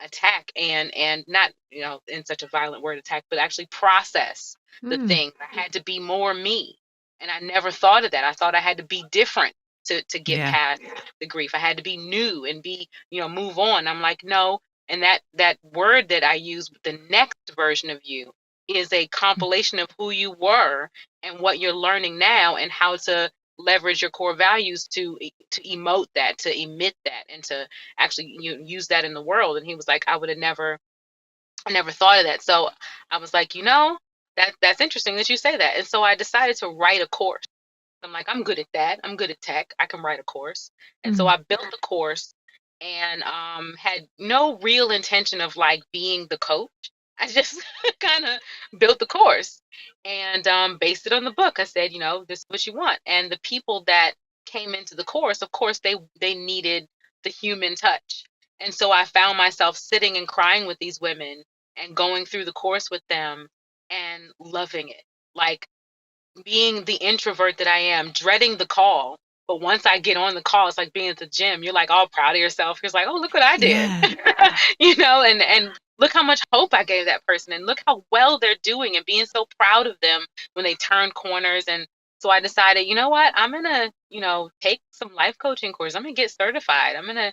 attack and not, in such a violent word, attack, but actually process the Mm. thing. I had to be more me. And I never thought of that. I thought I had to be different to get Yeah. past the grief. I had to be new and be, move on. I'm like, no. And that word that I use, the next version of you, is a compilation of who you were and what you're learning now, and how to leverage your core values to emote that, to emit that, and to actually use that in the world. And he was like, I never thought of that. So I was like, that's interesting that you say that. And so I decided to write a course. I'm like, I'm good at that. I'm good at tech. I can write a course. And so Mm. I built a course, and had no real intention of like being the coach. I just kind of built the course, and based it on the book. I said, this is what you want. And the people that came into the course, of course, they needed the human touch. And so I found myself sitting and crying with these women and going through the course with them and loving it. Like, being the introvert that I am, dreading the call. But once I get on the call, it's like being at the gym. You're like all proud of yourself. You're like, oh, look what I did. Yeah. And look how much hope I gave that person, and look how well they're doing, and being so proud of them when they turn corners. And so I decided, you know what? I'm gonna, take some life coaching course. I'm gonna get certified. I'm gonna,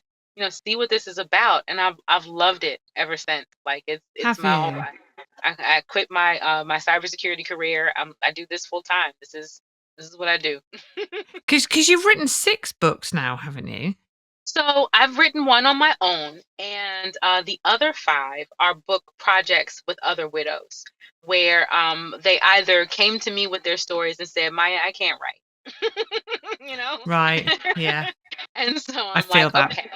see what this is about. And I've loved it ever since. Like it's Have my whole you? life. I quit my cybersecurity career. I do this full time. This is what I do. Because you've written 6 books now, haven't you? So I've written one on my own, and the other 5 are book projects with other widows, where they either came to me with their stories and said, Maya, I can't write, you know? Right. Yeah. And so I I'm feel like, that. okay,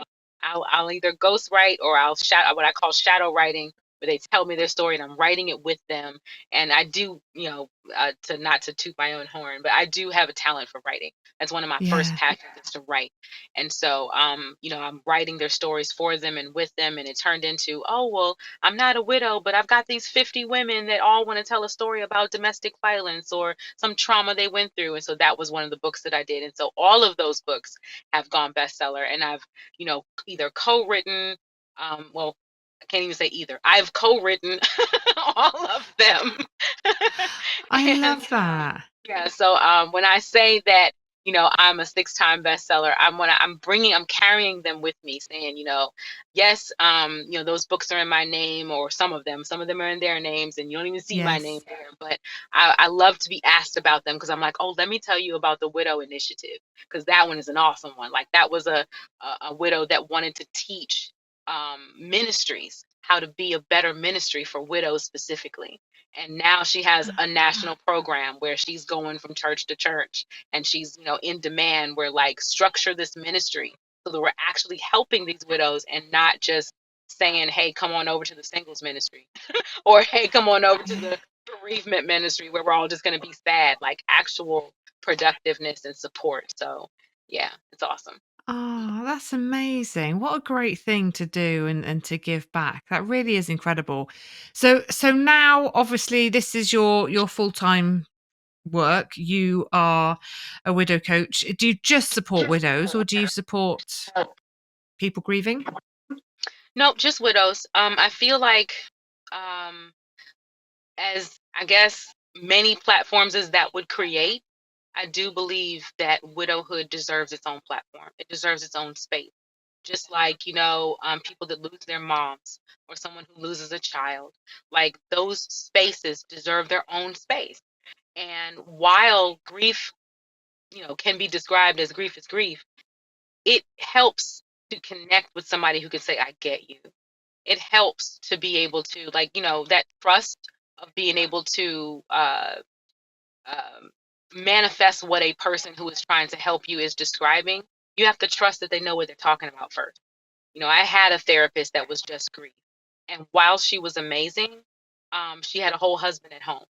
I'll either ghost write, or I'll shadow, what I call shadow writing, where they tell me their story and I'm writing it with them. And I do, to not to toot my own horn, but I do have a talent for writing. That's one of my first Yeah. passions, is to write. And so, I'm writing their stories for them and with them, and it turned into, oh well, I'm not a widow, but I've got these 50 women that all want to tell a story about domestic violence or some trauma they went through. And so that was one of the books that I did. And so all of those books have gone bestseller, and I've, either co-written, well, I can't even say either. I've co-written all of them. I And love that. yeah, so when I say that, I'm a 6-time bestseller, I'm carrying them with me, saying, yes, those books are in my name, or some of them are in their names, and you don't even see my name Yes. there. But I love to be asked about them, because I'm like, oh, let me tell you about the Widow Initiative, because that one is an awesome one. Like, that was a widow that wanted to teach ministries how to be a better ministry for widows specifically. And now she has a national program where she's going from church to church, and she's, in demand, where like, structure this ministry so that we're actually helping these widows and not just saying, hey, come on over to the singles ministry or hey, come on over to Yeah. the bereavement ministry where we're all just going to be sad, like actual productiveness and support. So yeah, it's awesome. Oh, that's amazing. What a great thing to do and to give back. That really is incredible. So now obviously this is your full-time work. You are a widow coach. Do you just support widows or do you support people grieving? Nope, just widows. I feel like, um, as I guess many platforms as that would create, I do believe that widowhood deserves its own platform. It deserves its own space. Just like, people that lose their moms or someone who loses a child, like those spaces deserve their own space. And while grief, can be described as grief is grief, it helps to connect with somebody who can say, I get you. It helps to be able to, like, that trust of being able to um, manifest what a person who is trying to help you is describing. You have to trust that they know what they're talking about first. I had a therapist that was just grief. And while she was amazing, she had a whole husband at home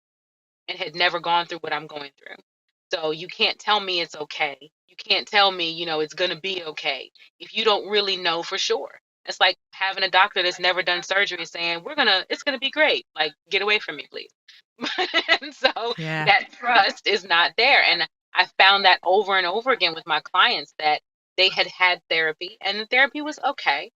and had never gone through what I'm going through. So you can't tell me it's okay. You can't tell me, it's going to be okay if you don't really know for sure. It's like having a doctor that's never done surgery saying, it's going to be great. Like, get away from me, please. And so Yeah. that trust is not there. And I found that over and over again with my clients that they had had therapy and the therapy was okay.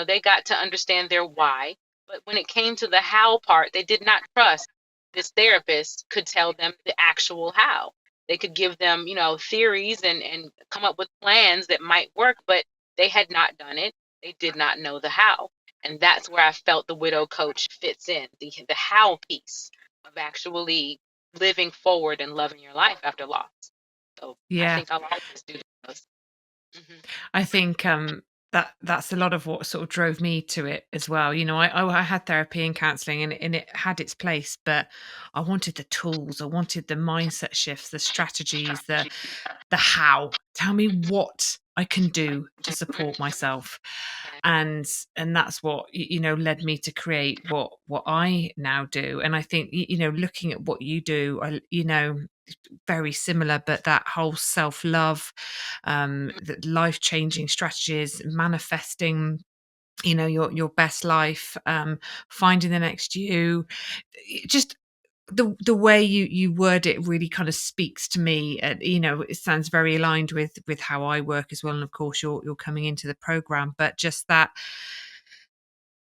They got to understand their why. But when it came to the how part, they did not trust this therapist could tell them the actual how. They could give them, theories and come up with plans that might work, but they had not done it. They did not know the how. And that's where I felt the widow coach fits in, the how piece of actually living forward and loving your life after loss. So I Yeah. think I'll always do those. Hmm. I think that's a lot of what sort of drove me to it as well. I had therapy and counseling and it had its place, but I wanted the tools, I wanted the mindset shifts, the strategies, the how. Tell me what I can do to support myself. And that's what led me to create what I now do. And I think looking at what you do, very similar, but that whole self-love, the life-changing strategies, manifesting, your best life, finding the next you, just the way you word it really kind of speaks to me. It sounds very aligned with how I work as well. And of course, you're coming into the program, but just that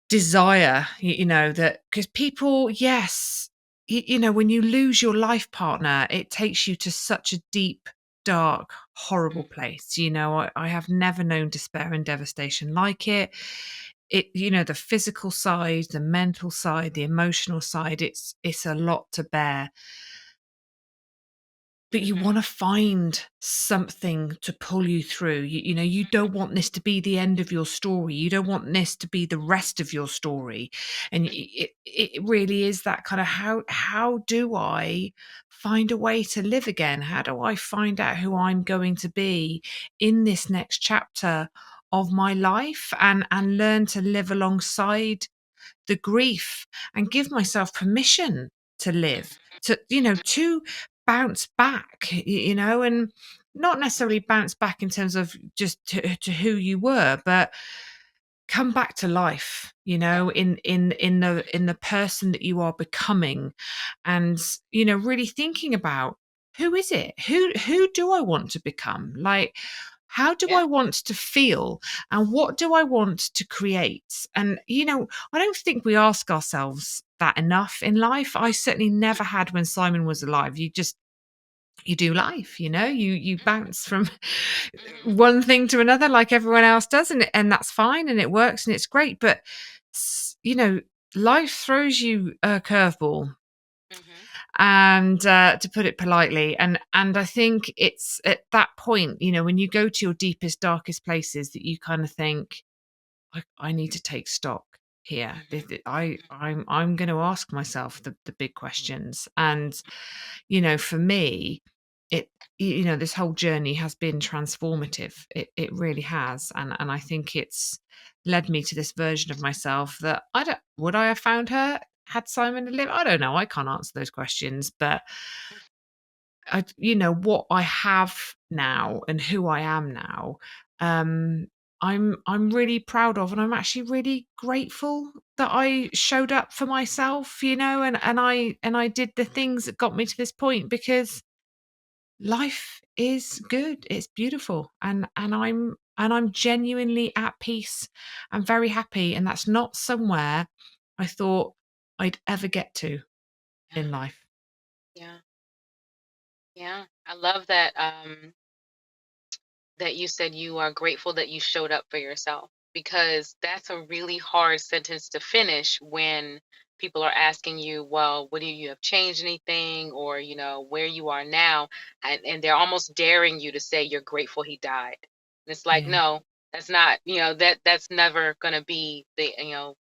desire, that because people, yes, when you lose your life partner, it takes you to such a deep, dark, horrible place. I have never known despair and devastation like it. The physical side, the mental side, the emotional side, it's a lot to bear, but you Hmm. want to find something to pull you through. You don't want this to be the end of your story. You don't want this to be the rest of your story. And it really is that kind of how do I find a way to live again? How do I find out who I'm going to be in this next chapter of my life and learn to live alongside the grief and give myself permission to live, to bounce back, and not necessarily bounce back in terms of just to who you were, but come back to life, in the person that you are becoming. And really thinking about, who is it, who do I want to become, like, how do Yeah. I want to feel, and what do I want to create? And I don't think we ask ourselves that enough in life. I certainly never had when Simon was alive. You do life, you bounce from Hmm. one thing to another like everyone else does, and that's fine and it works and it's great. But life throws you a curveball, Hmm. and to put it politely, and I think it's at that point, when you go to your deepest, darkest places, that you kind of think, I need to take stock here. I'm going to ask myself the big questions. And for me, it this whole journey has been transformative. It really has, and I think it's led me to this version of myself that I don't would I have found her had Simon lived? I don't know. I can't answer those questions, but what I have now and who I am now, um, I'm really proud of, and I'm actually really grateful that I showed up for myself, and I did the things that got me to this point, because life is good. It's beautiful, and I'm genuinely at peace. I'm very happy, and that's not somewhere I thought I'd ever get to Yeah. in life. Yeah. Yeah. I love that. That you said you are grateful that you showed up for yourself, because that's a really hard sentence to finish when people are asking you, well, what do you have changed anything, or where you are now, and they're almost daring you to say you're grateful he died. And it's like, Yeah, no, that's not, that's never going to be the,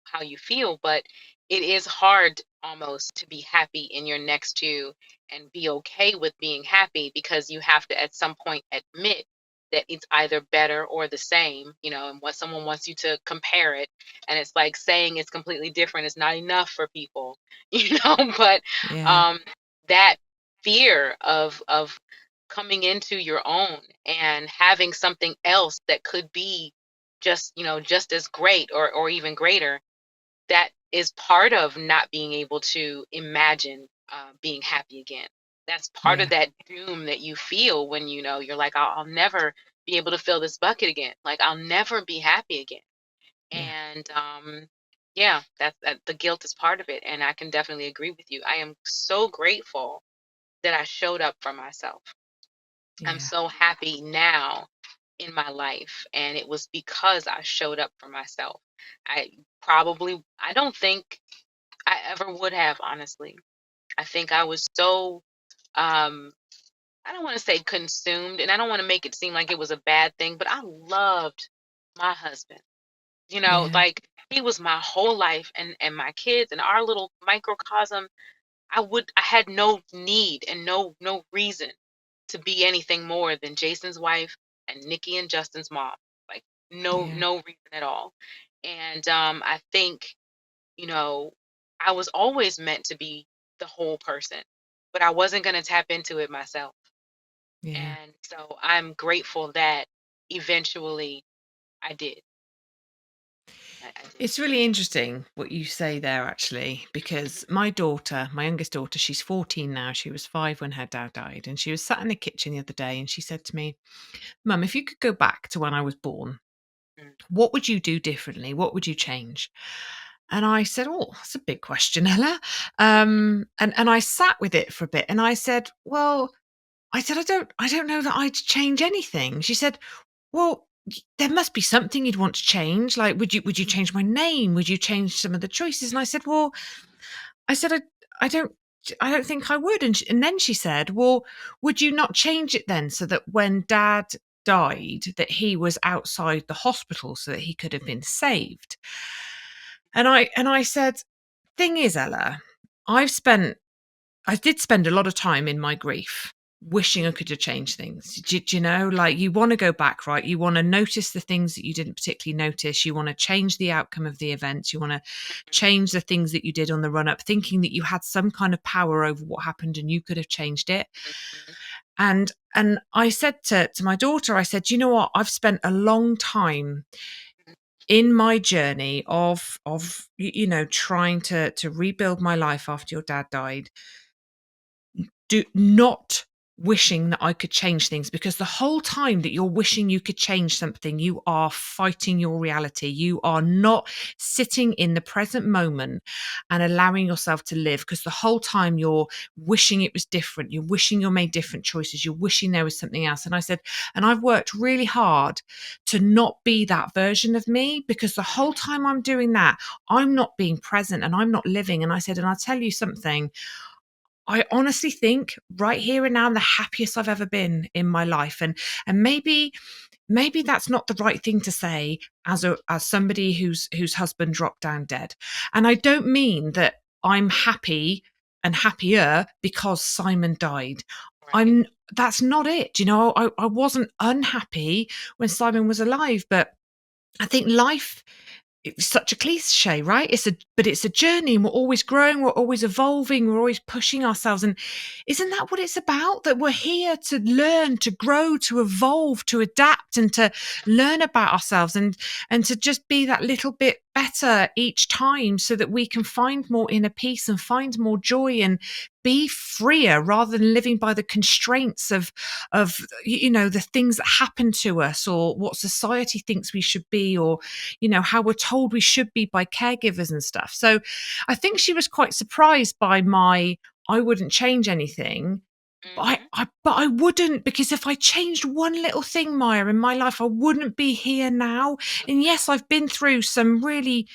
how you feel. But it is hard almost to be happy in your next two and be okay with being happy, because you have to at some point admit that it's either better or the same, and what someone wants you to compare it. And it's like saying it's completely different is not enough for people, but yeah, um, that fear of coming into your own and having something else that could be just as great, or even greater, that is part of not being able to imagine being happy again. That's part of yeah, that doom that you feel when you're like, I'll never be able to fill this bucket again. Like, I'll never be happy again. yeah, And yeah, that the guilt is part of it. And I can definitely agree with you. I am so grateful that I showed up for myself. I'm yeah. so happy now in my life, and it was because I showed up for myself. I don't think I ever would have, honestly. I think I was so, um, I don't want to say consumed, and I don't want to make it seem like it was a bad thing, but I loved my husband. Yeah, Like, he was my whole life, and my kids and our little microcosm. I had no need and no reason to be anything more than Jason's wife and Nikki and Justin's mom. Like, yeah. no reason at all. And I think, you know, I was always meant to be the whole person, but I wasn't going to tap into it myself. Yeah. And so I'm grateful that eventually I did. I did. It's really interesting what you say there, actually, because my daughter, my youngest daughter, she's 14 now. She was 5 when her dad died. And she was sat in the kitchen the other day and she said to me, Mum, if you could go back to when I was born, Mm, what would you do differently? What would you change? And I said, oh, that's a big question, Ella. And I sat with it for a bit and I said, well, I don't know that I'd change anything. She said, well, there must be something you'd want to change. Like, would you change my name? Would you change some of the choices? And I said, well, I said, I don't, I don't think I would. And then she said, well, would you not change it then so that when Dad died, that he was outside the hospital so that he could have been saved? And I said, thing is, Ella, I've spent I did spend a lot of time in my grief wishing I could have changed things. Do you know? Like, you want to go back, right? You want to notice the things that you didn't particularly notice. You want to change the outcome of the events. You want to change the things that you did on the run up, thinking that you had some kind of power over what happened and you could have changed it. mhm, And I said to my daughter, I said, you know what? I've spent a long time in my journey of trying to rebuild my life after your dad died, do not wishing that I could change things, because the whole time that you're wishing you could change something, you are fighting your reality. You are not sitting in the present moment and allowing yourself to live, because the whole time you're wishing it was different. You're wishing you made different choices. You're wishing there was something else. And I said, and I've worked really hard to not be that version of me, because the whole time I'm doing that, I'm not being present and I'm not living. And I said, and I'll tell you something, I honestly think right here and now I'm the happiest I've ever been in my life. And maybe that's not the right thing to say as somebody whose husband dropped down dead. And I don't mean that I'm happy and happier because Simon died. Right. I'm that's not it. I wasn't unhappy when Simon was alive, but I think life, it's such a cliche, right? It's a journey, and we're always growing, we're always evolving, we're always pushing ourselves. And isn't that what it's about? That we're here to learn, to grow, to evolve, to adapt, and to learn about ourselves, and to just be that little bit better each time, so that we can find more inner peace and find more joy and be freer, rather than living by the constraints of the things that happen to us, or what society thinks we should be, or how we're told we should be by caregivers and stuff. So I think she was quite surprised by my I wouldn't change anything. But Hmm. I wouldn't, because if I changed one little thing, Maya, in my life, I wouldn't be here now. And yes, I've been through some really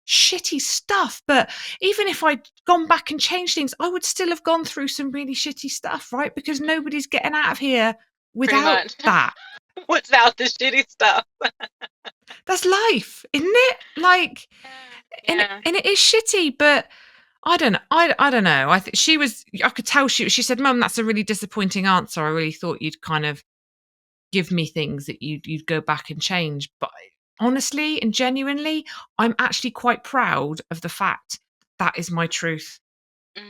shitty stuff, but even if I'd gone back and changed things, I would still have gone through some really shitty stuff, right? Because nobody's getting out of here Pretty without much. that. What's out the shitty stuff? That's life, isn't it? Like, and Yeah. and it is shitty, but I don't know. I think she was. I could tell she said, "Mum, that's a really disappointing answer. I really thought you'd kind of give me things that you'd go back and change." But honestly and genuinely, I'm actually quite proud of the fact that is my truth.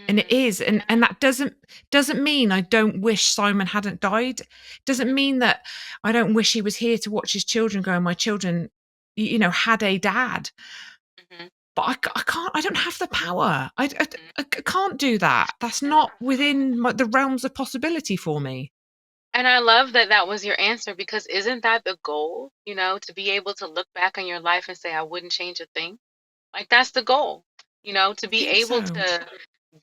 And it Hmm. is, and that doesn't mean I don't wish Simon hadn't died. Doesn't mean that I don't wish he was here to watch his children go, and my children, had a dad. Hmm. But I can't. I don't have the power. I can't do that. That's not within the realms of possibility for me. And I love that that was your answer, because isn't that the goal? To be able to look back on your life and say, I wouldn't change a thing. Like, that's the goal, to I be think able so. to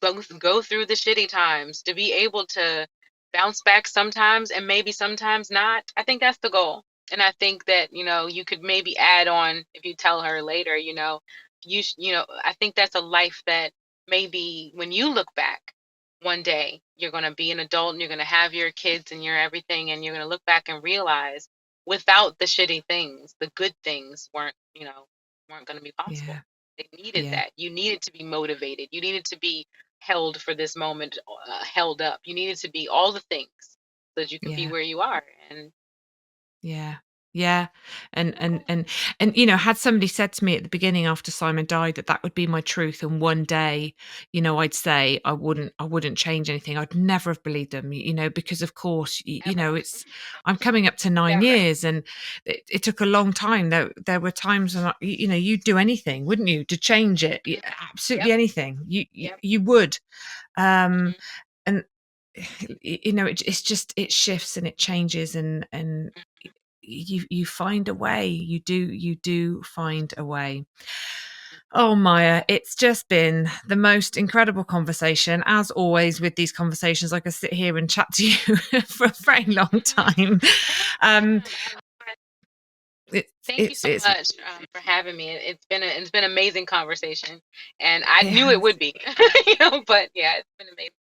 both go through the shitty times, to be able to bounce back sometimes and maybe sometimes not. I think that's the goal. And I think that, you could maybe add on, if you tell her later, I think that's a life that maybe when you look back one day, you're going to be an adult and you're going to have your kids and your everything, and you're going to look back and realize without the shitty things, the good things weren't going to be possible. Yeah. They needed Yeah. that. You needed to be motivated. You needed to be held for this moment, held up. You needed to be all the things so that you can be Yeah. where you are. And Yeah. Yeah. And had somebody said to me at the beginning after Simon died that that would be my truth, and one day, I'd say I wouldn't change anything, I'd never have believed them, because of course, never, it's I'm coming up to 9 never. years, and it took a long time. There were times when you'd do anything, wouldn't you, to change it? Mhm. Absolutely Yep, anything. You yep. you would. Um Hmm. and it's just, it shifts and it changes, and you find a way. You do find a way. Oh, Maya, it's just been the most incredible conversation. As always with these conversations, I could sit here and chat to you for a very long time. Um, it's Thank you it's so it's much for having me. It's been an amazing conversation, and I it knew it has would be, But yeah, it's been amazing.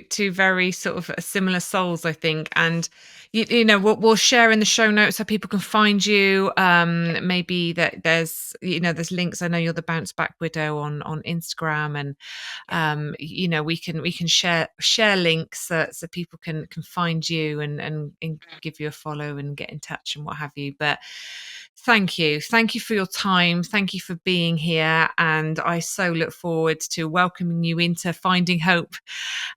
two very sort of similar souls, I think. And we'll share in the show notes how people can find you. Maybe that there's links. I know you're the Bounce Back Widow on Instagram, and Yeah. we can share links, so people can find you, and give you a follow and get in touch and what have you. But thank you for your time, thank you for being here, and I so look forward to welcoming you into Finding Hope,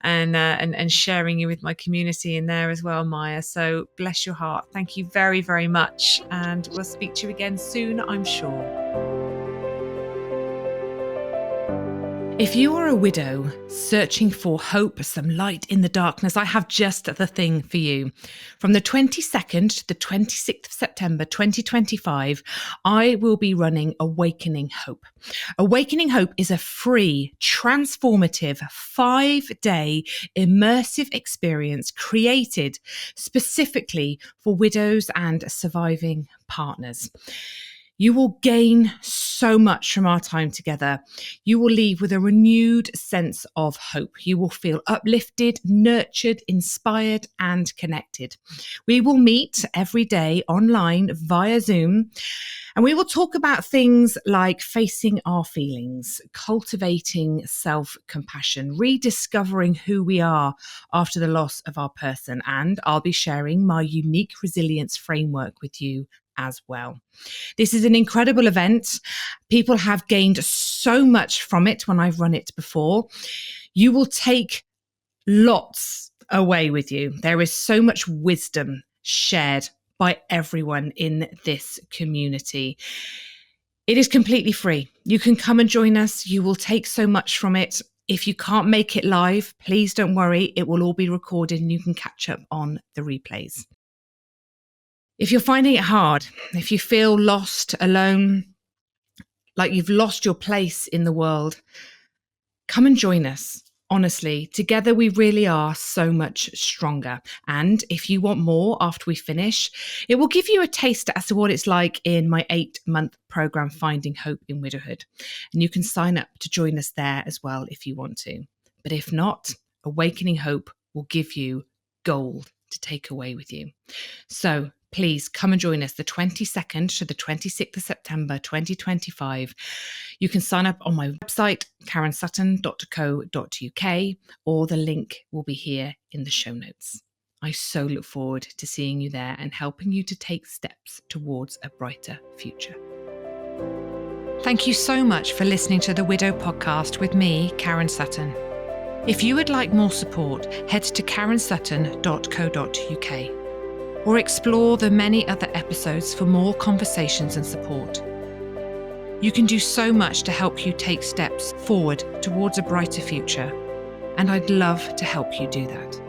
and sharing you with my community in there as well, Maya. So bless your heart. Thank you very, very much, and we'll speak to you again soon, I'm sure. If you are a widow searching for hope, some light in the darkness, I have just the thing for you. From the 22nd to the 26th of September 2025, I will be running Awakening Hope. Awakening Hope is a free, transformative, 5-day immersive experience created specifically for widows and surviving partners. You will gain so much from our time together. You will leave with a renewed sense of hope. You will feel uplifted, nurtured, inspired, and connected. We will meet every day online via Zoom, And we will talk about things like facing our feelings, cultivating self-compassion, rediscovering who we are after the loss of our person. And I'll be sharing my unique resilience framework with you as well. This is an incredible event. People have gained so much from it when I've run it before. You will take lots away with you. There is so much wisdom shared by everyone in this community. It is completely free. You can come and join us. You will take so much from it. If you can't make it live, please don't worry. It will all be recorded and you can catch up on the replays. If you're finding it hard, if you feel lost, alone, like you've lost your place in the world, come and join us. Honestly, together we really are so much stronger. And if you want more after we finish, it will give you a taste as to what it's like in my 8-month program, Finding Hope in Widowhood. And you can sign up to join us there as well if you want to. But if not, Awakening Hope will give you gold to take away with you. So please come and join us the 22nd to the 26th of September 2025. You can sign up on my website, karensutton.co.uk, or the link will be here in the show notes. I so look forward to seeing you there and helping you to take steps towards a brighter future. Thank you so much for listening to the Widow Podcast with me, Karen Sutton. If you would like more support, head to karensutton.co.uk or explore the many other episodes for more conversations and support. You can do so much to help you take steps forward towards a brighter future, and I'd love to help you do that.